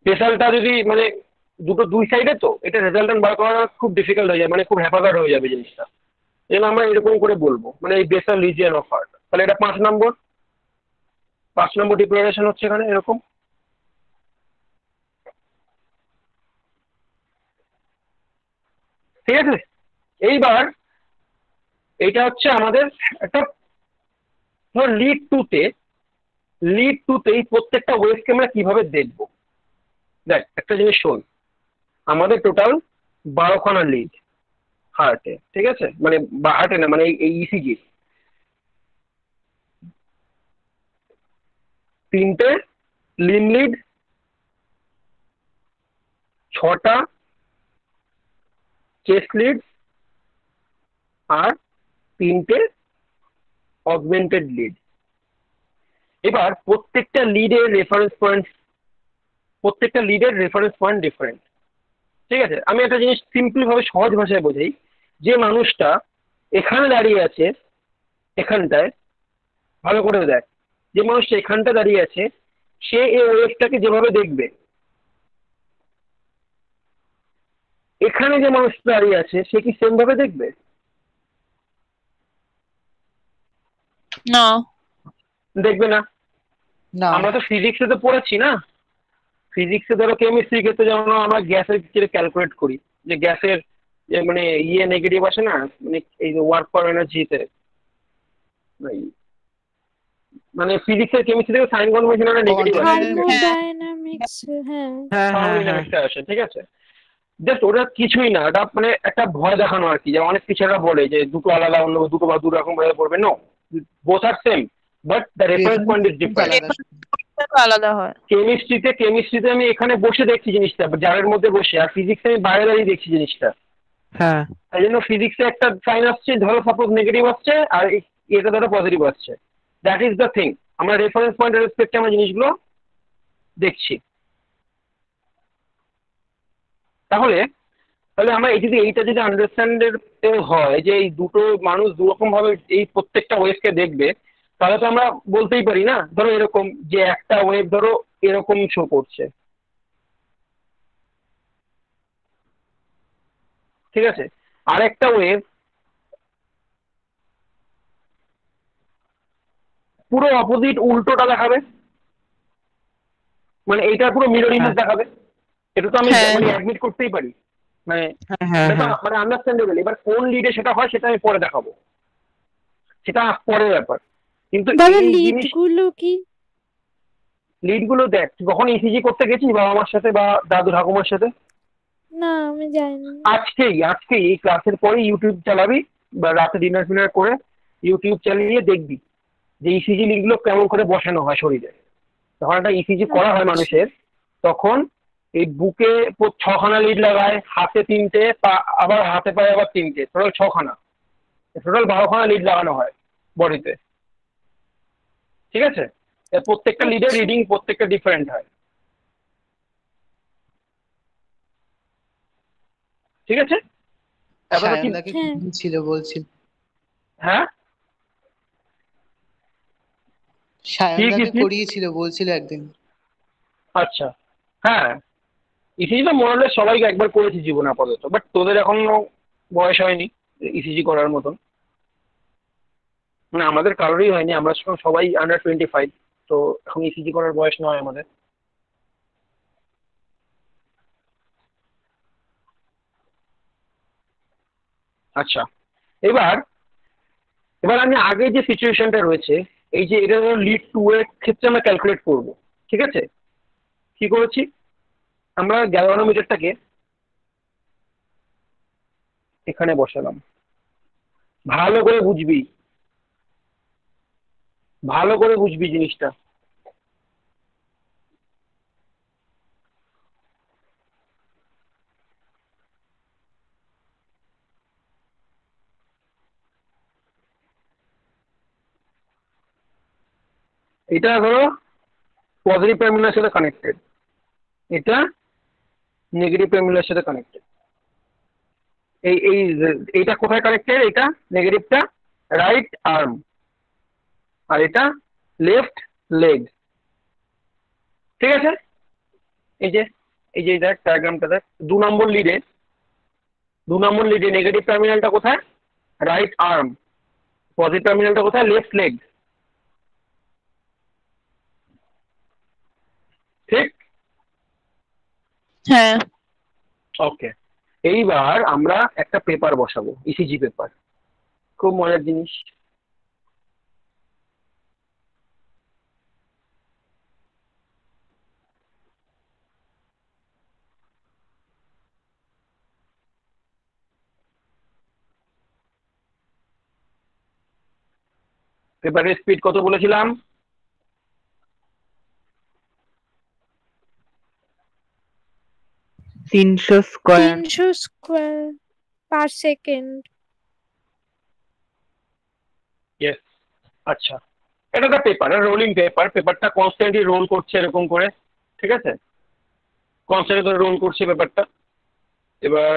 বেসালটা যদি মানে দুই সাইডে, তো এটা রেজাল্টেন্ট বার করা খুব ডিফিকাল্ট হয়ে যায়, মানে খুব হ্যাপাগার হয়ে যাবে জিনিসটা। এই জন্য আমরা এরকম করে বলবো, মানে এই বেসাল রিজিয়ন অফ হার্ট। তাহলে এটা 5 নম্বর, 5 নম্বর ডিক্লারেশন হচ্ছে এখানে এরকম, ঠিক আছে। এইবার এইটা হচ্ছে আমাদের একটা, ধর লিড টুতে এই প্রত্যেকটা ওয়েভকে আমরা কিভাবে দেখবো। দেখ একটা জিনিস শোন, আমাদের টোটাল 12খানা লিড হার্টে, ঠিক আছে, মানে হার্টে না, মানে এই ইসিজি 3টে লিম লিড, 6টা চেস্ট লিড, আর 3টে অগমেন্টেড লিড। এবার প্রত্যেকটা লিডের রেফারেন্স পয়েন্ট ডিফারেন্ট, ঠিক আছে। আমি একটা জিনিস সিম্পলি ভাবে সহজ ভাষায় বোঝাই, যে মানুষটা এখানে দাঁড়িয়ে আছে, এখানটায় ভালো করে দেখ, যে মানুষটা এখানটা দাঁড়িয়ে আছে, সে এই ওয়েভটাকে যেভাবে দেখবে, এখানে যে মানুষটা দাঁড়িয়ে আছে সে কি সেম ভাবে দেখবে? না। দেখবে না। না। আমরা তো ফিজিক্সে তো পড়েছি না, ফিজিক্সে ধরো কেমিস্ট্রির ক্ষেত্রে যেমন আমরা গ্যাসের ক্ষেত্রে ক্যালকুলেট করি, যে গ্যাসের যে মানে নেগেটিভ আসে না, মানে এই যে ওয়ার্ক পার এনার্জিতে, মানে ফিজিক্সের কেমিস্ট্রি থেকে সাইন কনভেনশন একটা নেগেটিভ আসে, থার্মোডাইনামিক্স, হ্যাঁ। হ্যাঁ, হ্যাঁ, হ্যাঁ। থার্মোডাইনামিক্সটা আসে, ঠিক আছে। জাস্ট ওটা কিছুই না, ওটা মানে একটা ভয় দেখানো আর কি, যে অনেক টিচাররা বলে যে দুটো আলাদা, অন্য দুটো বা দু রকম ভাবে পড়বে। No, both are same, but the reference point is different. আলাদা হয়। কেমিস্ট্রিতে আমি এখানে বসে দেখছি জিনিসটা, জারের মধ্যে বসে, আর ফিজিক্সে আমি বাইরে দাঁড়িয়ে দেখছি জিনিসটা। হ্যাঁ, তাই জন্য ফিজিক্সে একটা সাইন আসছে, ধরো সাপোজ নেগেটিভ আসছে, আর এটা ধরো পজিটিভ আসছে। দ্যাট ইজ দ্য থিং, আমরা রেফারেন্স পয়েন্টের রেসপেক্টে আমরা জিনিসগুলো দেখছি। তাহলে তাহলে আমরা এইটা যদি আন্ডারস্ট্যান্ডের হয় যে এই দুটো মানুষ দুরকম ভাবে এই প্রত্যেকটা ওয়েভকে দেখবে, তাহলে তো আমরা বলতেই পারি না, ধরো এরকম যে একটা ওয়েভ ধরো এরকম শো করছে, ঠিক আছে, আর একটা ওয়েভ পুরো অপোজিট উল্টোটা দেখাবে, মানে এইটা পুরো মিরর ইমেজ হ্যাঁ। দেখাবে। এটা তো আমি হ্যাঁ। মানে অ্যাডমিট করতেই পারি, মানে হ্যাঁ, হ্যাঁ, এটা তো হ্যাঁ। মানে আন্ডারস্ট্যান্ডেবল। এবার কোন লিডে সেটা হয় সেটা আমি পরে দেখাবো, সেটা পরের ব্যাপার। কিন্তু বাবা, এই লিড জিনিস, গুলো কি? লিডগুলো দেখ, তুই কখন ইসিজি করতে গেছিস বাবা মার সাথে বা দাদু ঠাকুমার সাথে? না, আমি জানি না। আজকেই এই ক্লাসের পরে ইউটিউব চালাবি, বা রাতে ডিনার ফিনার করে ইউটিউব চালিয়ে দেখবি যে ইসিজি লিডগুলো কেমন করে বসানো হয় শরীরে। যখন একটা ইসিজি করা হয় মানুষের, তখন এই বুকে 6খানা লিড লাগায়, হাতে 3টে, আবার হাতে পায়ে আবার 3টে, টোটাল 6খানা, টোটাল 12খানা লিড লাগানো হয় বডিতে, ঠিক আছে। এর প্রত্যেকটা লিডের আচ্ছা। রিডিং প্রত্যেকটা ডিফারেন্ট হয়, ঠিক আছে। এতটা কি? সায়নদাকে হ্যাঁ। ছিল বলছিল। হ্যাঁ, সায়নদাকে কি? করিয়েছিল বলছিল একদিন। আচ্ছা, হ্যাঁ, ইসিজি তো মোরালে সবাইকে একবার করেছি জীবনে আপাতত, বাট তোদের এখনো বয়স হয়নি ইসিজি করার মতন। না আমাদের কারোরই হয়নি, আমরা সবাই আন্ডার 25, তো এখন ইসিজি করার বয়স নয় আমাদের। আচ্ছা, এবার এবার আমি আগে যে সিচুয়েশনটা রয়েছে, এই যে এটা লিড 2 এর ক্ষেত্রে আমরা ক্যালকুলেট করব, ঠিক আছে? কি করেছি, আমরা গ্যালভানোমিটারটাকে এখানে বসালাম। ভালো করে বুঝবি, ভালো করে বুঝবি জিনিসটা। এটা ধরো পজিটিভ টার্মিনালের সাথে কানেক্টেড, এটা নেগেটিভ টার্মিনালের সাথে কানেক্টেড। এই এই এইটা কোথায় কানেক্টেড? এটা নেগেটিভটা রাইট আর্ম, আর এটা লেফট লেগ, ঠিক আছে? এই যে দেখ ডায়াগ্রামটা দেখ, 2 নম্বর লিডে নেগেটিভ টার্মিনালটা কোথায়? Right arm. পজিটিভ টার্মিনালটা কোথায়? লেফট লেগ, ঠিক? হ্যাঁ। ওকে, এইবার আমরা একটা পেপার বসাবো, ইসিজি পেপার। খুব মজার জিনিস। পেপারের স্পিড কত বলেছিলাম? 300 square. 300 square per second. Yes. আচ্ছা, এটা একটা পেপার, রোলিং পেপার। পেপারটা কনস্ট্যান্টলি রোল করছে এরকম করে, ঠিক আছে? কনস্ট্যান্টলি করে রোল করছে পেপারটা। এবার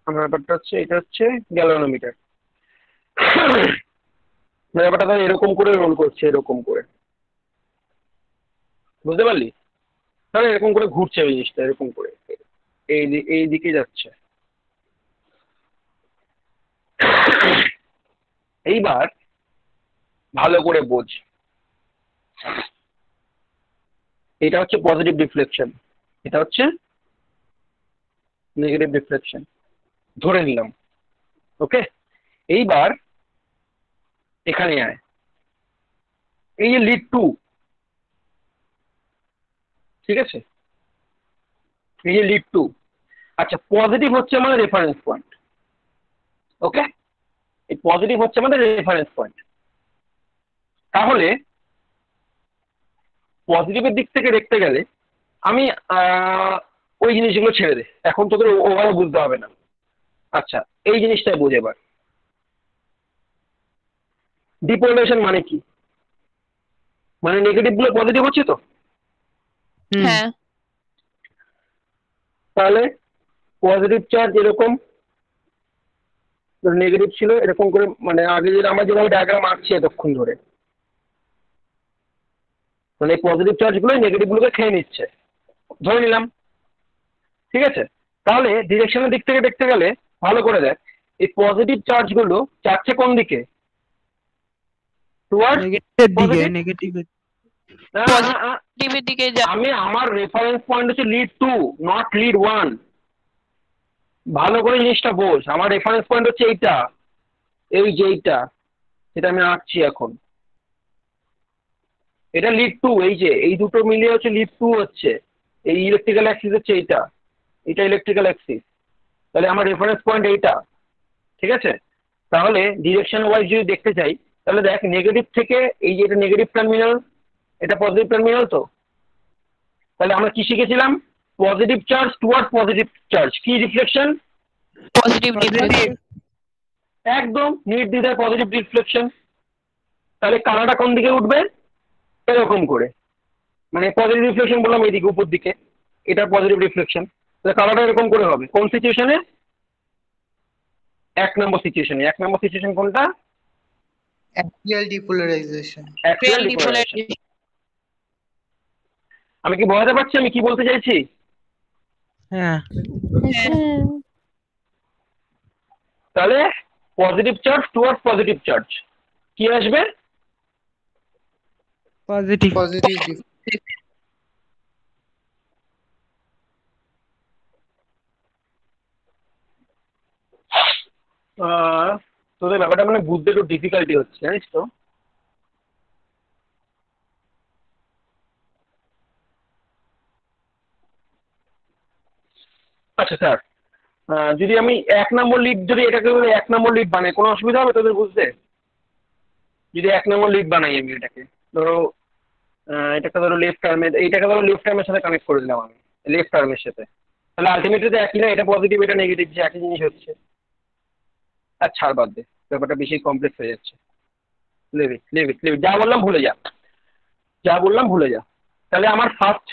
আমার ব্যাপারটা হচ্ছে, এটা হচ্ছে গ্যালভানোমিটার। ব্যাপারটা তাহলে এরকম করে রোল করছে, এরকম করে, বুঝতে পারলি? তাহলে এরকম করে ঘুরছে ওই জিনিসটা, এরকম করে এই দিকে যাচ্ছে। এইবার ভালো করে বোঝ, এটা হচ্ছে পজিটিভ ডিফ্লেকশন, এটা হচ্ছে নেগেটিভ ডিফ্লেকশন, ধরে নিলাম। ওকে, এইবার এখানে আয়, এই যে লিড 2, ঠিক আছে? এই যে লিড 2, আচ্ছা পজিটিভ হচ্ছে আমাদের রেফারেন্স পয়েন্ট। ওকে, এই পজিটিভ হচ্ছে আমাদের রেফারেন্স পয়েন্ট। তাহলে পজিটিভের দিক থেকে দেখতে গেলে আমি ওই জিনিসগুলো ছেড়ে দে, এখন তোদের ওভাবে বুঝতে হবে না। আচ্ছা, এই জিনিসটাই বোঝ এবার। ডিপোলারাইজেশন মানে কি? মানে নেগেটিভ গুলো পজিটিভ হচ্ছে তো? হ্যাঁ। তাহলে পজিটিভ চার্জ এরকম, নেগেটিভ ছিল এরকম করে, মানে আগে যে আমরা যেভাবে ডায়াগ্রাম আঁকছি এতক্ষণ ধরে, মানে এই পজিটিভ চার্জ গুলোই নেগেটিভ গুলোকে খেয়ে নিচ্ছে, ধরে নিলাম, ঠিক আছে? তাহলে ডিরেকশনের দিক থেকে দেখতে গেলে ভালো করে দেখ, এই পজিটিভ চার্জ গুলো যাচ্ছে কোন দিকে? নেগেটিভের দিকে, নেগেটিভের। পজিটিভের দিকে আমি আমার রেফারেন্স পয়েন্ট হচ্ছে লিড 2, নট লিড 1। ভালো করে জিনিসটা বোঝ, আমার রেফারেন্স পয়েন্ট হচ্ছে এইটা, এই যে এইটা, যেটা আমি আঁকছি এখন, এটা লিড 2। এই যে এই দুটো মিলিয়ে হচ্ছে লিড 2 হচ্ছে। এই ইলেকট্রিক্যাল অ্যাক্সিস হচ্ছে এইটা, এটা ইলেকট্রিক্যাল অ্যাক্সিস। তাহলে আমার রেফারেন্স পয়েন্ট এইটা, ঠিক আছে? তাহলে ডিরেকশন ওয়াইজ যদি দেখতে চাই, তাহলে দেখ নেগেটিভ থেকে এই যে এটা নেগেটিভ টার্মিনাল, এটা পজিটিভ টার্মিনাল তো। তাহলে আমরা কি শিখেছিলাম? Positive charge toward positive charge, কি রিফ্লেকশন? Positive deflection. একদম নির্দ্বিধায় পজিটিভ রিফ্লেকশন। তাহলে কানাটা কোন দিকে উঠবে? এরকম করে, মানে পজিটিভ রিফ্লেকশন বললাম এইদিকে উপর দিকে, এটা পজিটিভ রিফ্লেকশন। তাহলে কালারটা এরকম করে হবে কোন সিচুয়েশনে? 1 নম্বর সিচুয়েশনে। 1 নম্বর সিচুয়েশন কোনটা? Axial depolarisation. Axial depolarisation. আমি কি বোঝাতে পারছি আমি কি বলতে চাইছি? হ্যাঁ। হ্যাঁ। তাহলে positive charge towards positive charge, কি আসবে? পজিটিভ। Positive তোদের ব্যাপারটা মানে বুঝতে একটু ডিফিকাল্টি হচ্ছে, জানিস তো। আচ্ছা স্যার, যদি আমি 1 নম্বর লিড, যদি এটাকে বলে 1 নম্বর লিড বানাই, কোনো অসুবিধা হবে তোদের বুঝতে? যদি 1 নম্বর লিড বানাই আমি এটাকে, ধরো এটাকে ধরো লেফট আর্মে, এইটাকে ধরো লেফট আর্মের সাথে কানেক্ট করে দিলাম আমি, লেফট আর্মের সাথে, তাহলে আলটিমেটলি তো একই না, এটা পজিটিভ এটা নেগেটিভ, যে একই জিনিস হচ্ছে। আর ছাড়, বাদ দে, ব্যাপারটা বেশি কমপ্লেক্স হয়ে যাচ্ছে। Leave it, leave it, leave it, যা বললাম ভুলে যা, যা বললাম ভুলে যা। তাহলে আমার ফার্স্ট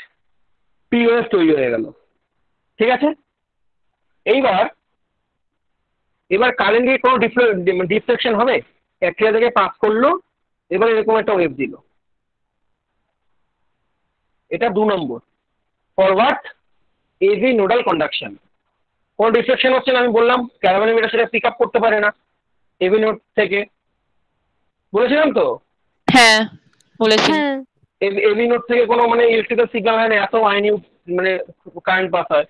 পিওএস তৈরি হয়ে গেল, ঠিক আছে। এইবার এবার কারেন্টলি কোনো ডিফ্লেকশন হবে? অ্যাক্রিয়া থেকে পাস করলো, এবার এরকম একটা ওয়েভ দিল, এটা 2 নম্বর। ফরওয়ার্ড এভি নোডাল কন্ডাকশন, কোনো ডিফ্লেকশন হচ্ছে না, আমি বললাম ক্যালভানোমিটার সেটা পিক আপ করতে পারে না এভি নোড থেকে, বলেছিলাম তো। হ্যাঁ বলেছেন। হ্যাঁ এভি নোড থেকে কোনো মানে ইলেকট্রিক্যাল সিগন্যাল হয় না, এত আইনি মানে কারেন্ট পাস হয়,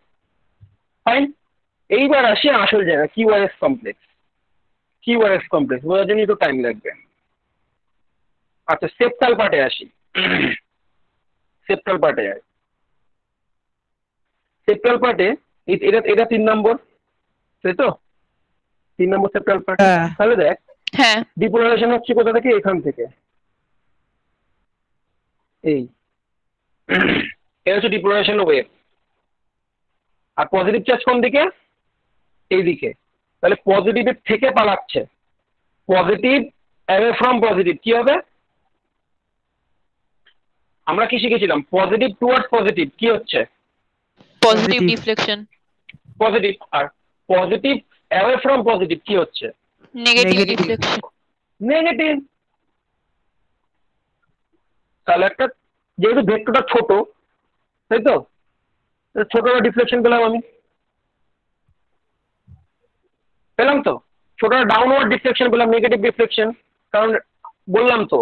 ফাইন। এইবার আসি আসল জায়গা, কিউআরএস কমপ্লেক্স। কিউআরএস কমপ্লেক্স বোঝার জন্য একটু টাইম লাগবে। আচ্ছা, সেপ্টাল পার্টে আসি। সেপ্টাল পার্টে যায়, সেপ্টাল পার্টে এটা এটা 3 নম্বর, তাই তো? 3 নম্বর সেপ্টাল পার্ট। হ্যাঁ। তাহলে দেখ, হ্যাঁ ডিপোলারাইজেশন হচ্ছে কোথা থেকে? এখান থেকে, এই এটা হচ্ছে ডিপোলারাইজেশন ওয়েভ। আর পজিটিভ চার্জ কোন দিকে? এইদিকে। তাহলে পজিটিভের থেকে পালাচ্ছে, পজিটিভ অ্যাওয়ে ফ্রম পজিটিভ, কি হবে? আমরা কি শিখেছিলাম? পজিটিভ টুয়ার্ডস পজিটিভ কি হচ্ছে? Positive Positive. ডিফ্লেকশন। পজিটিভ। আর পজিটিভ অ্যাওয়ে ফ্রম পজিটিভ কি হচ্ছে? Negative Negative. ডিফ্লেকশন। নেগেটিভ। তাহলে একটা, যেহেতু ভেক্টরটা ছোট, তাই তো, ছোট ডিফ্লেকশন পেলাম আমি, পেলাম তো, ছোট ডাউনওয়ার্ড ডিফ্লেকশন পেলাম, নেগেটিভ ডিফ্লেকশন। কারণ বললাম তো,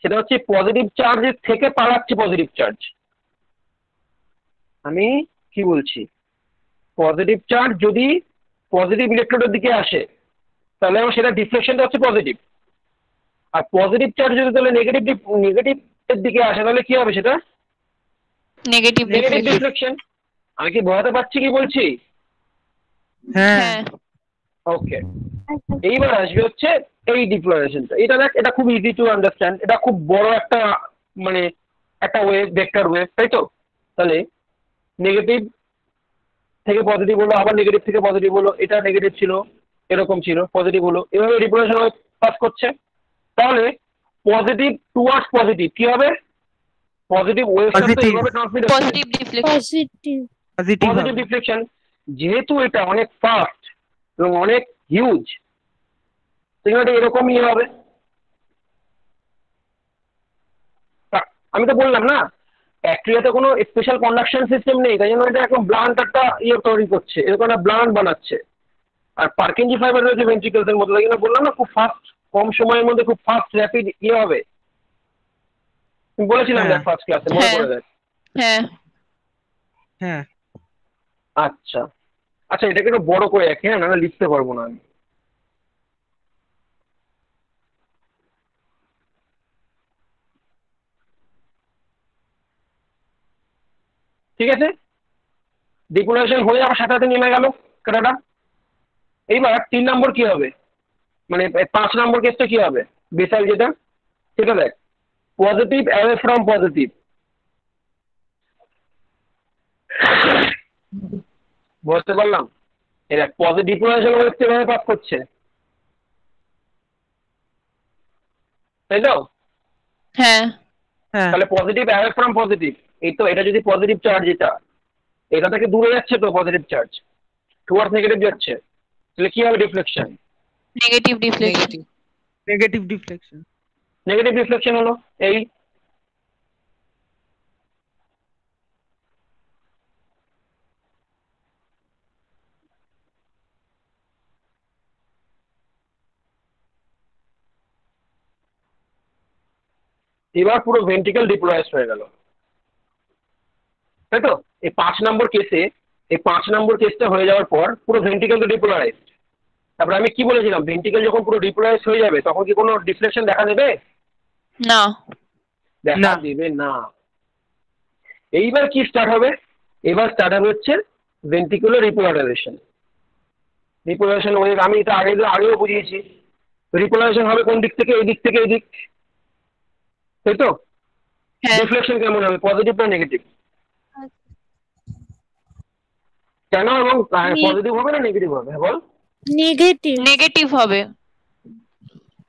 সেটা হচ্ছে পজিটিভ চার্জের থেকে পালাচ্ছে পজিটিভ চার্জ। আমি কি বলছি, পজিটিভ চার্জ যদি পজিটিভ ইলেকট্রোডের দিকে আসে, তাহলে আমার সেটা ডিফ্লেকশনটা হচ্ছে পজিটিভ। আর পজিটিভ চার্জ যদি তাহলে নেগেটিভ এর দিকে আসে, তাহলে কি হবে সেটা? Negative negative deflection. ডিফ্লেকশন। আমি কি বোঝাতে পারছি কি বলছি? হ্যাঁ। হ্যাঁ ওকে। এইবার আসবে হচ্ছে এই ডিপ্লোরেশনটা, এটা দেখ, এটা খুব ইজি টু আন্ডারস্ট্যান্ড, এটা খুব বড় একটা মানে একটা ওয়েভ, ভেক্টর ওয়েভ, তাই তো। তাহলে নেগেটিভ থেকে পজিটিভ হলো, আবার নেগেটিভ থেকে পজিটিভ হলো, এটা নেগেটিভ ছিল, এরকম ছিল, পজিটিভ হলো, এভাবে ডিপ্লোরেশন ওয়েভ পাস করছে। তাহলে পজিটিভ টুয়ার্ডস পজিটিভ কি হবে? পজিটিভ ওয়েভটা তো Positive. এইভাবে ট্রান্সমিট হচ্ছে, positive deflection. Positive positive positive হবে। ডিফ্লেকশন। যেহেতু এটা অনেক ফাস্ট এবং অনেক হিউজ, সেখানে এরকমই হবে। আমি তো বললাম না, অ্যাক্রিয়াতে কোনো স্পেশাল কন্ডাকশন সিস্টেম নেই, তাই জন্য এটা একদম ব্লান্ট একটা ইয়ে তৈরি করছে, এরকম একটা ব্লান্ট বানাচ্ছে। আর পার্কিনজি ফাইবার রয়েছে ভেন্ট্রিকলস এর মধ্যে, তাই জন্য বললাম না খুব ফাস্ট, কম সময়ের মধ্যে খুব ফাস্ট র্যাপিড ইয়ে হবে। আমি বলেছিলাম হ্যাঁ। দেখ ফার্স্ট ক্লাসে, মনে হ্যাঁ। পড়ে দেখ। হ্যাঁ হ্যাঁ। আচ্ছা আচ্ছা, এটাকে একটু বড় করে রাখি, হ্যাঁ, না লিখতে পারবো না আমি। ঠিক আছে, ডিপোলারাইজেশন হয়ে আমার সাথে সাথে নেমে গেল কাটাটা। এইবার 3 নম্বর কি হবে, মানে 5 নম্বর কেসটা কি হবে? বেসাল যেটা, সেটা দেখ, পজিটিভ অ্যাওয়ে ফ্রম পজিটিভ। বুঝতে পারলাম? এই দেখ, পজিটিভ ডিপোলারাইজেশন ওয়েভ এভাবে পাস করছে, তাই তো। হ্যাঁ হ্যাঁ। তাহলে পজিটিভ অ্যাওয়ে ফ্রম পজিটিভ, এই তো, এটা যদি পজিটিভ চার্জ, এটা থেকে দূরে যাচ্ছে তো পজিটিভ চার্জ, টুয়ার্ডস নেগেটিভ যাচ্ছে, তাহলে কি হবে? Deflection. Negative deflection. negative negative deflection. Negative deflection হলো এই। এবার পুরো ভেন্ট্রিকেল ডিপোলারাইজড হয়ে গেল, তাই তো? এই 5 নম্বর কেসটা হয়ে যাওয়ার পর পুরো ভেন্ট্রিকেল তো ডিপোলারাইজড। তারপরে আমি কি বলেছিলাম, ভেন্ট্রিকেল যখন পুরো ডিপোলারাইজ হয়ে যাবে তখন কি কোনো ডিফ্লেকশন দেখা দেবে? না। দেখা না। দেবে না। এইবার কি স্টার্ট হবে? এবার স্টার্ট হবে হচ্ছে ভেন্ট্রিকুলার রিপোলারাইজেশন। রিপোলারাইজেশন ওয়েভ আমি এটা আগেও বুঝিয়েছি। রিপোলারাইজেশন হবে কোন দিক থেকে? এই দিক থেকে এই দিক, তাই তো? হ্যাঁ। ডিফ্লেকশন কেমন হবে, পজিটিভ না নেগেটিভ? কেন? এবং পজিটিভ হবে না নেগেটিভ হবে? বল। নেগেটিভ। নেগেটিভ হবে।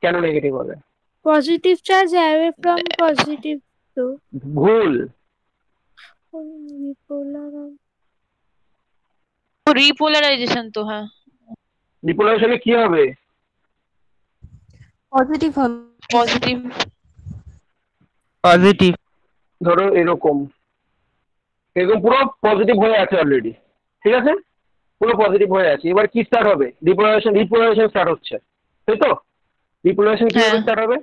কেন নেগেটিভ হবে? Positive charge away from positive তো ভুল। রিপোলারাইজেশন তো, হ্যাঁ। ডিপোলারাইজেশনে কি হবে? পজিটিভ হবে। পজিটিভ। পজিটিভ। ধরো এরকম এরকম পুরো পজিটিভ হয়ে আছে অলরেডি, ঠিক আছে? পুরো পজিটিভ হয়ে আছে। এবার কি স্টার্ট হবে? রিপোলারাইজেশন স্টার্ট হচ্ছে, তাই তো? রিপোলারাইজেশন কিভাবে হ্যাঁ। স্টার্ট হবে?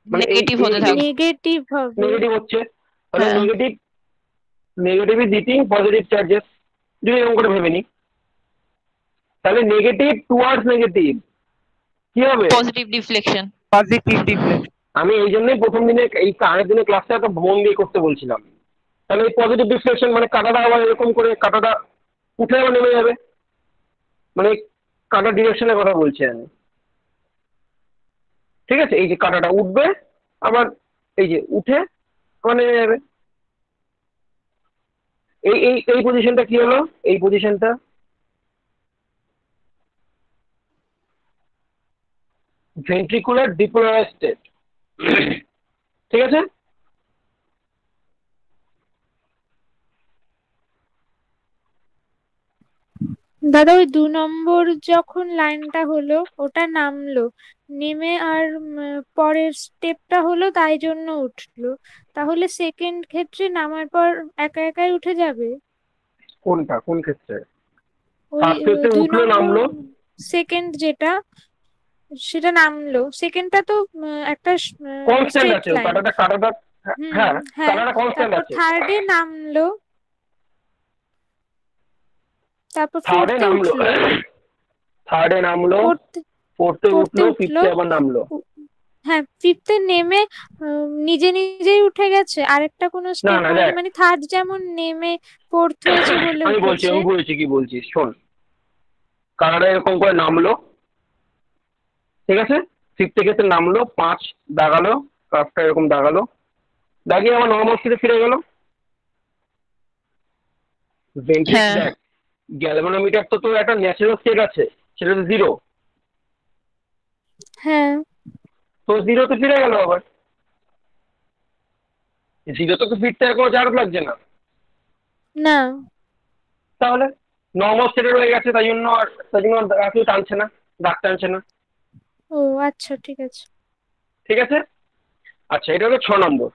মানে নেগেটিভ হতে থাকবে। নেগেটিভ হবে। নেগেটিভ হচ্ছে, তাহলে হ্যাঁ। Negative is eating positive charges, যদি এরকম করে ভেবে নিই, তাহলে নেগেটিভ টুয়ার্ডস নেগেটিভ কি হবে? Positive deflection. Positive deflection. আমি এই জন্যই প্রথম দিনে এই আগের দিনের ক্লাসটা এত মন দিয়ে করতে বলছিলাম। তাহলে এই পজিটিভ ডিফ্লেকশন মানে কাঁটাটা আবার এরকম করে কাঁটাটা উঠে আবার নেমে যাবে, মানে কাঁটার ডিরেকশনের কথা বলছি আমি, ঠিক আছে? এই যে কাঁটাটা উঠবে আবার এই যে উঠে আবার নেমে যাবে। এই এই এই পজিশনটা কি হলো? এই পজিশনটা ভেন্ট্রিকুলার ডিপোলারাইজড স্টেট, ঠিক আছে? দাদা ওই 2 নম্বর যখন লাইনটা হলো ওটা নামলো, নেমে আর পরের স্টেপটা হলো তাই জন্য উঠলো, তাহলে সেকেন্ড ক্ষেত্রে নামার পর একা একাই উঠে যাবে? কোনটা কোন ক্ষেত্রে? ওই ফার্স্ট ক্ষেত্রে উঠলো নামলো, সেকেন্ড যেটা সেটা নামলো, সেকেন্ডটা তো একটা কনস্ট্যান্ট স্ট্রেট আছে লাইন। কাঁটাটা হ্যাঁ হ্যাঁ, কাঁটাটা কনস্ট্যান্ট তারপর আছে। থার্ডে নামলো, তারপর থার্ডে ফোর্থে নামলো, উঠলো, থার্ডে নামলো, ফোর্থে ফোর্থে উঠলো, উঠলো, ফিফথে আবার নামলো। হ্যাঁ ফিফথে নেমে নিজে নিজেই উঠে গেছে, আরেকটা কোনো না স্টেপ না হয়নি, দেখ, মানে থার্ড যেমন নেমে ফোর্থ হয়েছে বলে আমি উঠেছে। বলছি কি বলছি শোন। কাঁটাটা এরকম করে নামলো, ঠিক আছে? ফিফথে ক্ষেত্রে নামলো, 5 দাগালো, কাপটা এরকম দাগালো, দাগিয়ে আবার নর্মাল স্টেটে ফিরে গেল। হ্যাঁ। দেখ, গ্যালভানোমিটার তো তোর একটা ন্যাচারাল স্টেট আছে, সেটা তো 0, হ্যাঁ তো 0-তে ফিরে গেল আবার। 0-তে তো ফিরতে আর কোনো চার্জ লাগছে না, না। তাহলে নর্মাল স্টেটে রয়ে গেছে, তাই জন্য আর কেউ টানছে না, দাগ টানছে না, ও আচ্ছা ঠিক আছে। ঠিক আছে? আচ্ছা এটা হলো 6 নম্বর।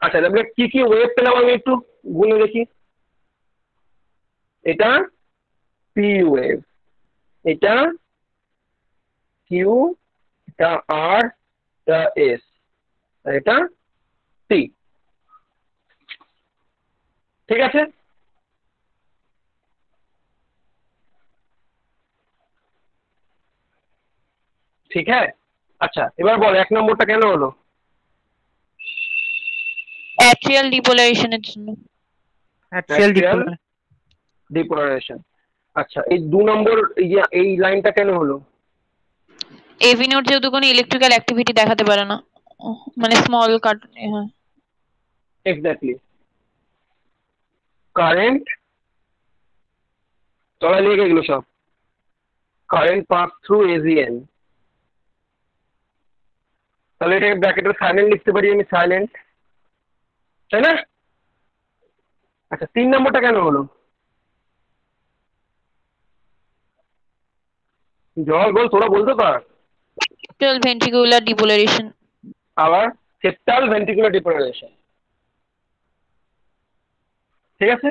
আচ্ছা তারপরে কি কি ওয়েভ পেলাম আমি একটু গুনে দেখি। এটা পি ওয়েভ, এটা কিউ, এটা আর, এটা এস, আর এটা টি, ঠিক আছে? ঠিক হ্যাঁ। আচ্ছা এবার বল 1 নম্বরটা কেন হলো? অ্যাট্রিয়াল ডিপোলারাইজেশনের জন্য। Axial Axial depolarisation. আচ্ছা এই 2 নম্বর এই লাইনটা কেন হলো? এভি নোড যেহেতু কোনো ইলেকট্রিক্যাল অ্যাক্টিভিটি দেখাতে পারে না, মানে স্মল কাট। হ্যাঁ। এক্স্যাক্টলি। কারেন্ট তলায় লিখে এগুলো সব, কারেন্ট পাস থ্রু এজিএন, তাহলে এটা ব্র্যাকেটে সাইলেন্ট লিখতে পারি আমি, সাইলেন্ট, তাই না? আচ্ছা 3 নম্বরটা কেন হলো? জল বল, তোরা বলতে পার। Ventricular depolarisation. আবার সেপ্টাল ভেন্ট্রিকুলার ডিপোলারাইজেশন, ঠিক আছে?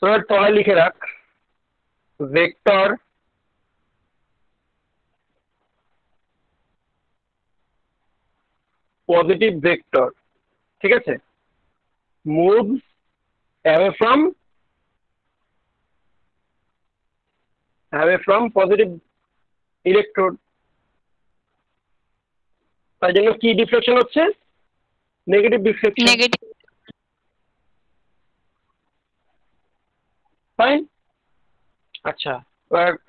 তোরা তলায় লিখে রাখ ভেক্টর পজিটিভ ভেক্টর, ঠিক আছে, moves away from positive electrode. তার জন্য কি ডিফ্লেকশন হচ্ছে? Negative deflection. নেগেটিভ। ফাইন। আচ্ছা,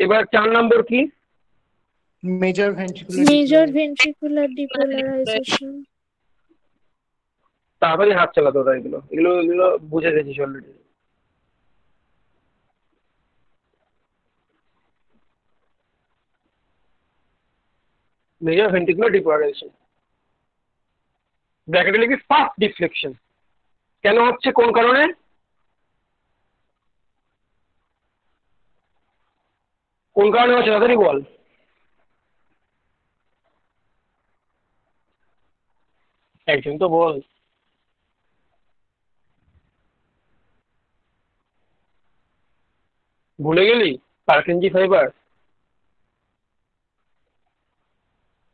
এবার 4 নম্বর কি? Major ventricular major depolarization. Ventricular depolarisation. তাড়াতাড়ি হাত চালাতো ওরা, এগুলো এগুলো এগুলো বুঝে গেছিস অলরেডি। মেজর ভেন্ট্রিকুলার ডিপোলারাইজেশন, ব্র্যাকেটে লিখবি ফার্স্ট ডিফ্লেকশন। কেন হচ্ছে, কোন কারণে? কোন কারণে হচ্ছে তাড়াতাড়ি বল। একজন তো বল। ভুলে গেলি? Purkinje fibre,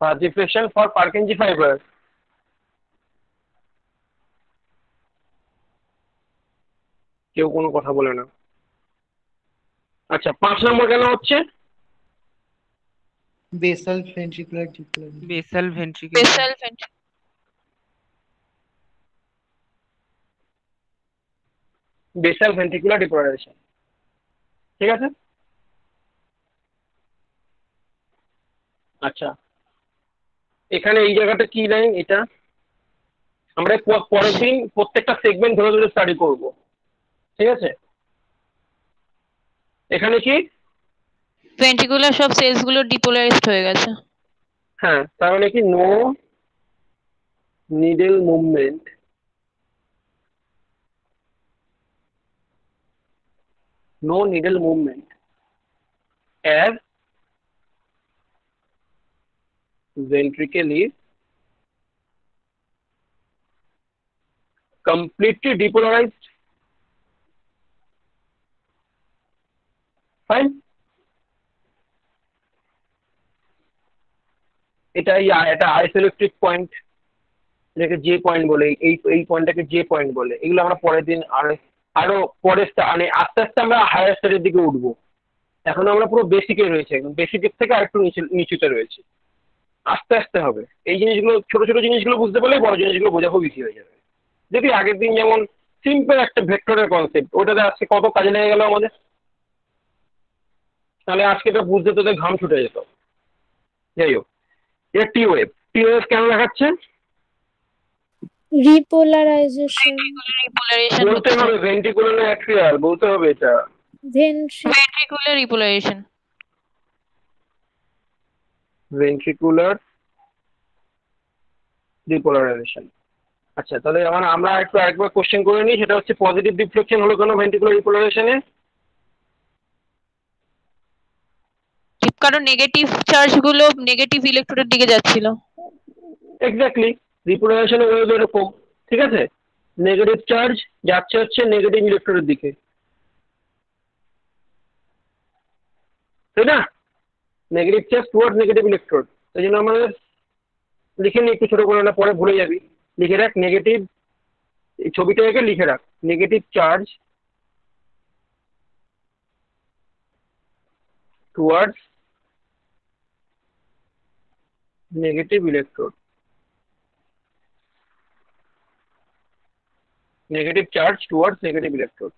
first deflection for Purkinje fibre. কেউ কোনো কথা বলে না। আচ্ছা, 5 নম্বর কেন হচ্ছে? Basal ventricular depolarization. Basal ventricular. Basal ventricular. Basal ventricular depolarisation, ঠিক আছে। আচ্ছা, এখানে এই জায়গাটা কি লাইন? এটা আমরা পরের দিন প্রত্যেকটা সেগমেন্ট ধরে ধরে স্টাডি করব, ঠিক আছে। এখানে কি? ভেন্ট্রিকুলার সব সেলস গুলো ডিপোলারাইজড হয়ে গেছে। হ্যাঁ, তার মানে কি? No needle movement as ventricle is completely depolarized. Fine. এটা আইসোইলেকট্রিক পয়েন্ট, এটাকে জে পয়েন্ট বলে, এই পয়েন্টটাকে জে পয়েন্ট বলে। এগুলো আমরা পরের দিন আরো পরে মানে আস্তে আস্তে আমরা হায়ার স্টাডির দিকে উঠবো। এখন আমরা পুরো বেসিকে রয়েছে, বেসিকের থেকে আরেকটু নিচুতে রয়েছে। আস্তে আস্তে হবে এই জিনিসগুলো, ছোট ছোট জিনিসগুলো বুঝতে পারলে বড় জিনিসগুলো বোঝা খুব ইজি হয়ে যাবে। যদি আগের দিন যেমন সিম্পল একটা ভেক্টরের কনসেপ্ট, ওটাতে আজকে কত কাজে লেগে গেল আমাদের, তাহলে আজকে এটা বুঝতে তোদের ঘাম ছুটে যেত। যাই হোক, এটা টি ওয়েভ কেন দেখাচ্ছে? রিপোলারাইজেশন। রিপোলারাইজেশন বলতে হবে ভেন্ট্রিকুলার না অ্যাট্রিয়াল, বলতে হবে এটা। Ventricular repolarization. Ventricular depolarization. আচ্ছা, তাহলে আমরা আরেকবার কোশ্চেন করে নিই। সেটা হচ্ছে পজিটিভ ডিফ্লেকশন হলো কেন ভেন্ট্রিকুলার ডিপোলারাইজেশনে? কারণ নেগেটিভ চার্জ গুলো নেগেটিভ ইলেকট্রোডের দিকে যাচ্ছিল। এক্স্যাক্টলি, ডিপোলারাইজেশনের ওয়েভ এরকম, ঠিক আছে। নেগেটিভ চার্জ যাচ্ছে হচ্ছে নেগেটিভ ইলেকট্রোডের দিকে, তাই না? Negative charge towards negative electrode. এই জন্য আমাদের লিখে নি একটু ছোট করে, না পরে ভুলে যাবি। লিখে রাখ নেগেটিভ, এই ছবিটাকে লিখে রাখ, negative charge towards negative electrode, negative charge towards negative electrode.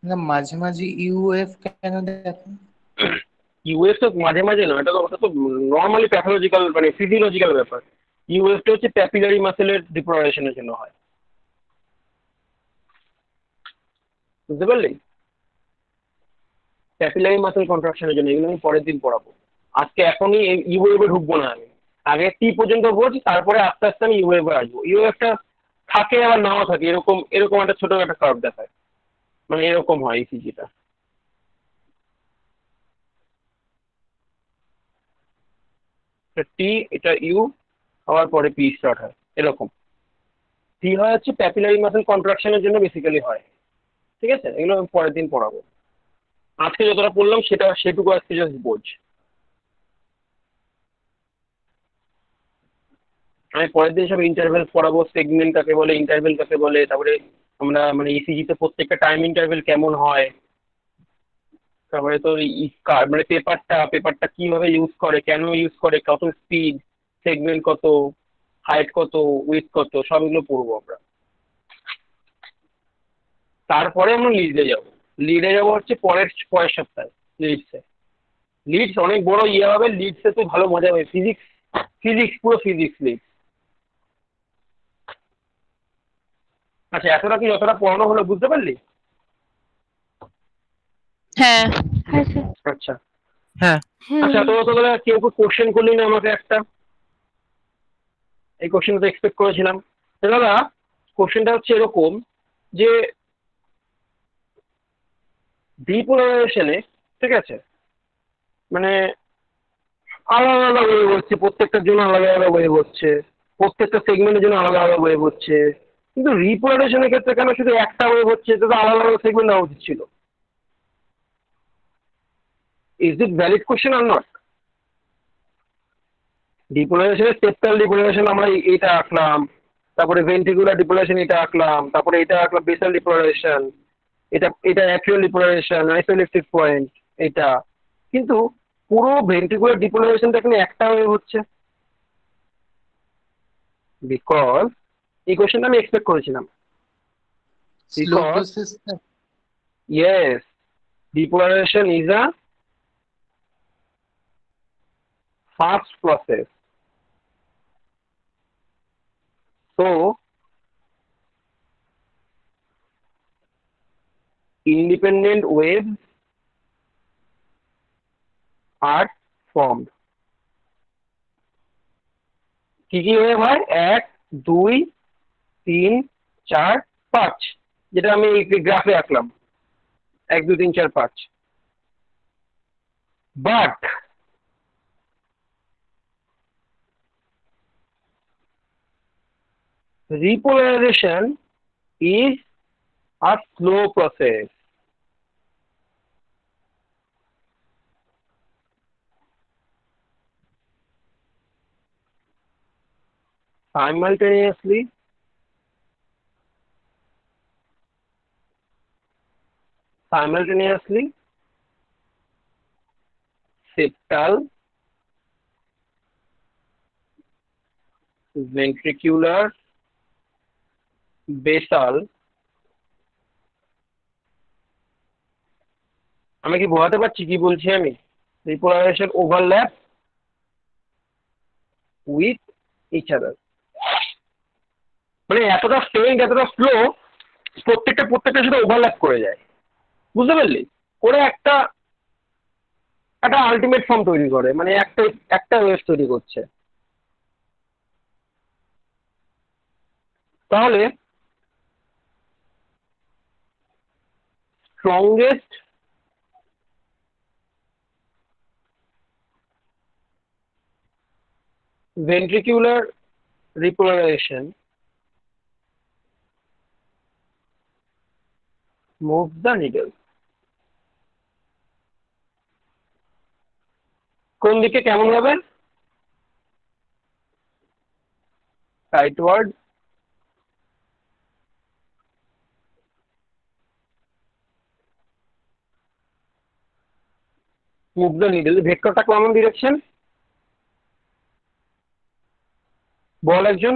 না মাঝে মাঝে ইউএফ কেন দেখো? ইউএস তো মাঝে মাঝে না, ওটা তো নর্মালি প্যাথোলজিক্যাল মানে ফিজিওলজিক্যাল ব্যাপার। ইউএসটা হচ্ছে প্যাপিলারি মাসেলের ডিপোলারাইজেশনের জন্য হয়, বুঝতে পারলি? প্যাপিলারি মাসেল কন্ট্রাকশনের জন্য। এগুলো আমি পরের দিন পড়াবো, আজকে এখনই ইউএভে ঢুকবো না আমি। আগে টি পর্যন্ত পড়ছি, তারপরে আস্তে আস্তে আমি ইউএভে আসবো। ইউএফটা থাকে আবার নাও থাকে, এরকম এরকম একটা ছোট একটা কার্ভ দেখায়, মানে এরকম হয় ইসিজিটা। টি, এটা ইউ, হওয়ার পরে পি স্টার্ট হয় এরকম। টি হয় হচ্ছে প্যাপিলারি মাসেল কন্ট্রাকশনের জন্য বেসিক্যালি হয়, ঠিক আছে। এগুলো আমি পরের দিন পড়াবো। আজকে যতটা পড়লাম সেটুকু আজকে জাস্ট বোঝ। আমি পরের দিন সব ইন্টারভেল পড়াবো, সেগমেন্ট কাকে বলে, ইন্টারভেল কাকে বলে, তারপরে আমরা মানে ইসিজিতে প্রত্যেকটা টাইম ইন্টারভেল কেমন হয়, তারপরে তো মানে পেপারটা কিভাবে ইউজ করে, কেন ইউজ করে, কত স্পিড, সেগমেন্ট কত, হাইট কত, উইথ কত, সব এগুলো পড়বো আমরা। তারপরে আমরা লিডে যাবো হচ্ছে পরের পরের সপ্তাহে লিডসে। লিডস অনেক বড় ইয়ে হবে, লিডসে তো ভালো মজা হবে, ফিজিক্স পুরো ফিজিক্স লিডস। আচ্ছা, এতটা কি যতটা পড়ানো হলো বুঝতে পারলি? হ্যাঁ হ্যাঁ স্যার। আচ্ছা হ্যাঁ আচ্ছা, হ্যাঁ তো কেউ কোশ্চেন করলি না আমাকে একটা? এই কোশ্চেনটা তো এক্সপেক্ট করেছিলাম। তো দাদা, কোশ্চেনটা হচ্ছে এরকম যে ডিপোলারাইজেশনে, ঠিক আছে, মানে আলাদা আলাদা ওয়েভ হচ্ছে, প্রত্যেকটার জন্য আলাদা আলাদা ওয়েভ হচ্ছে, প্রত্যেকটা সেগমেন্টের জন্য আলাদা আলাদা ওয়েভ হচ্ছে, কিন্তু রিপোলারাইজেশনের ক্ষেত্রে কেন শুধু একটা ওয়েভ হচ্ছে? এটা তো আলাদা আলাদা সেগমেন্ট নেওয়া উচিত ছিল। Is it valid question or not? ডিপোলারাইজেশনের সেপ্টাল ডিপোলারাইজেশন আমরা এইটা আঁকলাম, তারপরে ভেন্ট্রিকুলার ডিপোলারাইজেশন এটা আঁকলাম, তারপরে এটা আঁকলাম বেসাল ডিপোলারাইজেশন, এটা অ্যাট্রিয়াল ডিপোলারাইজেশন, আইসোইলেকট্রিক পয়েন্ট এটা, কিন্তু পুরো ভেন্ট্রিকুলার ডিপোলারাইজেশনটা এখানে একটা ওয়েভ হচ্ছে। বিকজ এই কোশ্চেনটা আমি এক্সপেক্ট করেছিলাম। Slow Because process. yes, depolarization is a fast process. So independent waves are formed. কি কি ওয়েভ হয়? 1, 2, 3, 4, 5, যেটা আমি গ্রাফে আঁকলাম, 1, 2, 3, 4, 5। But repolarization is a slow process. Simultaneously septal, ventricular, basal, আমি কি বোঝাতে পারছি কি বলছি আমি? Repolarization overlap with each other, মানে এতটা ফেইন্ট, এতটা স্লো, প্রত্যেকটার সাথে ওভারল্যাপ করে যায়, বুঝতে পারলি? করে একটা আলটিমেট ফর্ম তৈরি করে, মানে একটা ওয়েভ তৈরি করছে। তাহলে strongest ventricular repolarization moves the needle. কোন দিকে কেমন হবে? rightward, move the needle, ভেক্টরটা কেমন ডিরেকশন বল একজন?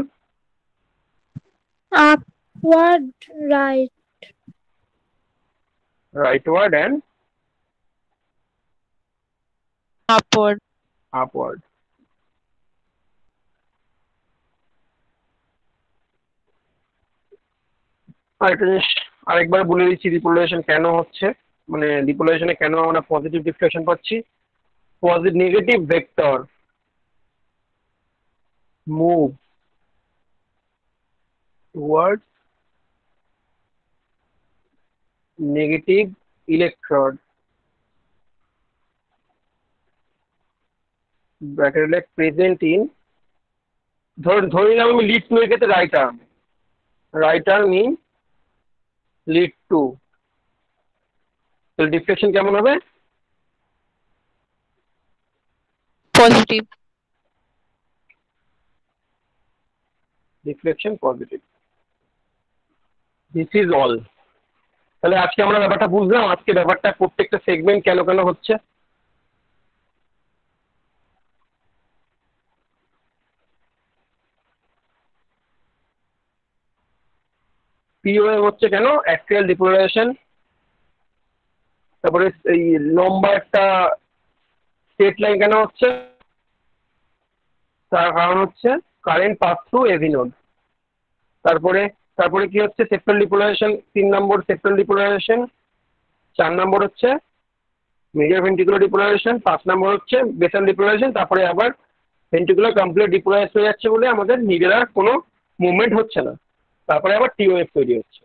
Upward right. rightward and upward. upward. আরেকটা জিনিস আরেকবার বলে দিচ্ছি, রিপোলারাইজেশন কেন হচ্ছে, মানে রিপোলারাইজেশনে কেন আমরা পজিটিভ ডিফ্লেকশন পাচ্ছি। Negative vector move towards negative electrode, bracket present in, ধরে নিলাম আমি লিড টু এর ক্ষেত্রে right arm in lead two, তাহলে ডিফ্লেকশন কেমন হবে? Positive. Deflection positive. This is all. তাহলে আজকে আমরা ব্যাপারটা বুঝলাম, আজকে ব্যাপারটা প্রত্যেকটা সেগমেন্ট কেন কেন হচ্ছে। পিওএম হচ্ছে কেন, অ্যাক্সিয়াল ডিপোলারাইজেশন। তারপরে এই লম্বা একটা স্ট্রেট লাইন কেন হচ্ছে, তার কারণ হচ্ছে current pass through AV node. তারপরে তারপরে কি হচ্ছে, সেক্টর ডিপোলারাইজেশন 3 নম্বর সেক্টর ডিপোলারাইজেশন, 4 নম্বর হচ্ছে মেজর ভেন্ট্রিকুলার ডিপোলারাইজেশন, 5 নম্বর হচ্ছে বেসাল ডিপোলারাইজেশন। তারপরে আবার ভেন্ট্রিকুলার কমপ্লিট ডিপোলারাইজ হয়ে যাচ্ছে বলে আমাদের নিডের আর কোনো মুভমেন্ট হচ্ছে না। তারপরে আবার টিওএফ তৈরি হচ্ছে,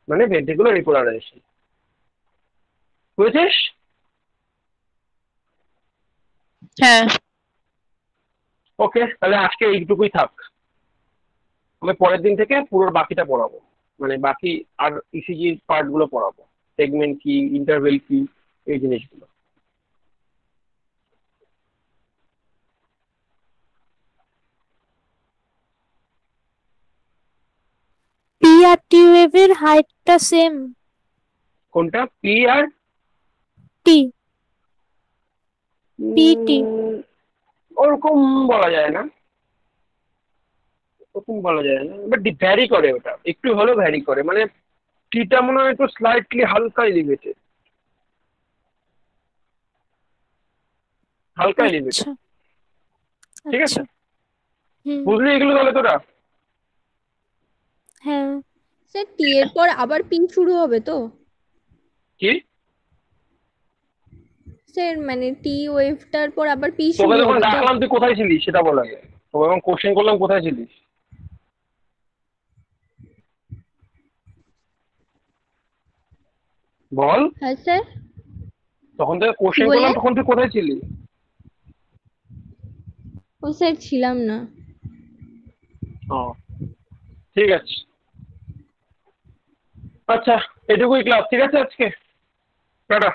মানে ভেন্ট্রিকুলার ডিপোলারাইজেশন। বুঝেছিস? হ্যাঁ। ওকে, তাহলে আজকে এইটুকুই থাক। আমি পরের দিন থেকে পুরো বাকিটা পড়াবো, মানে বাকি আর ইসিজির পার্টগুলো পড়াবো, সেগমেন্ট কি, ইন্টারভেল কি, এই জিনিসগুলো। পি আর টি ওয়েভের হাইটটা সেম। কোনটা, পি আর টি? পিটি। ওরকম বলা যায় না, ওরকম বলা যায় না, বাট ভ্যারি করে, ওটা একটু হলেও ভ্যারি করে। মানে টিটা মনে হয় একটু স্লাইটলি হালকা এলিভেটেড, হালকা এলিভেটেড। আচ্ছা ঠিক আছে, আচ্ছা। হুম। বুঝলি এগুলো তাহলে তোরা? হ্যাঁ। স্যার টি এর পর আবার পি শুরু হবে তো? কি স্যার মানে টি ওয়েভটার পর আবার পি তোকে শুরু যখন হবে তো? ডাকলাম তুই কোথায় ছিলিস সেটা বল আগে। তোকে যখন কোশ্চেন করলাম কোথায় ছিলিস বল। হ্যাঁ স্যার। তখন তোকে কোশ্চেন বললে? করলাম তখন তুই কোথায় ছিলি? ও স্যার ছিলাম না। ও ঠিক আছে, আচ্ছা এটুকুই ক্লাস, ঠিক আছে আজকে, টাটা।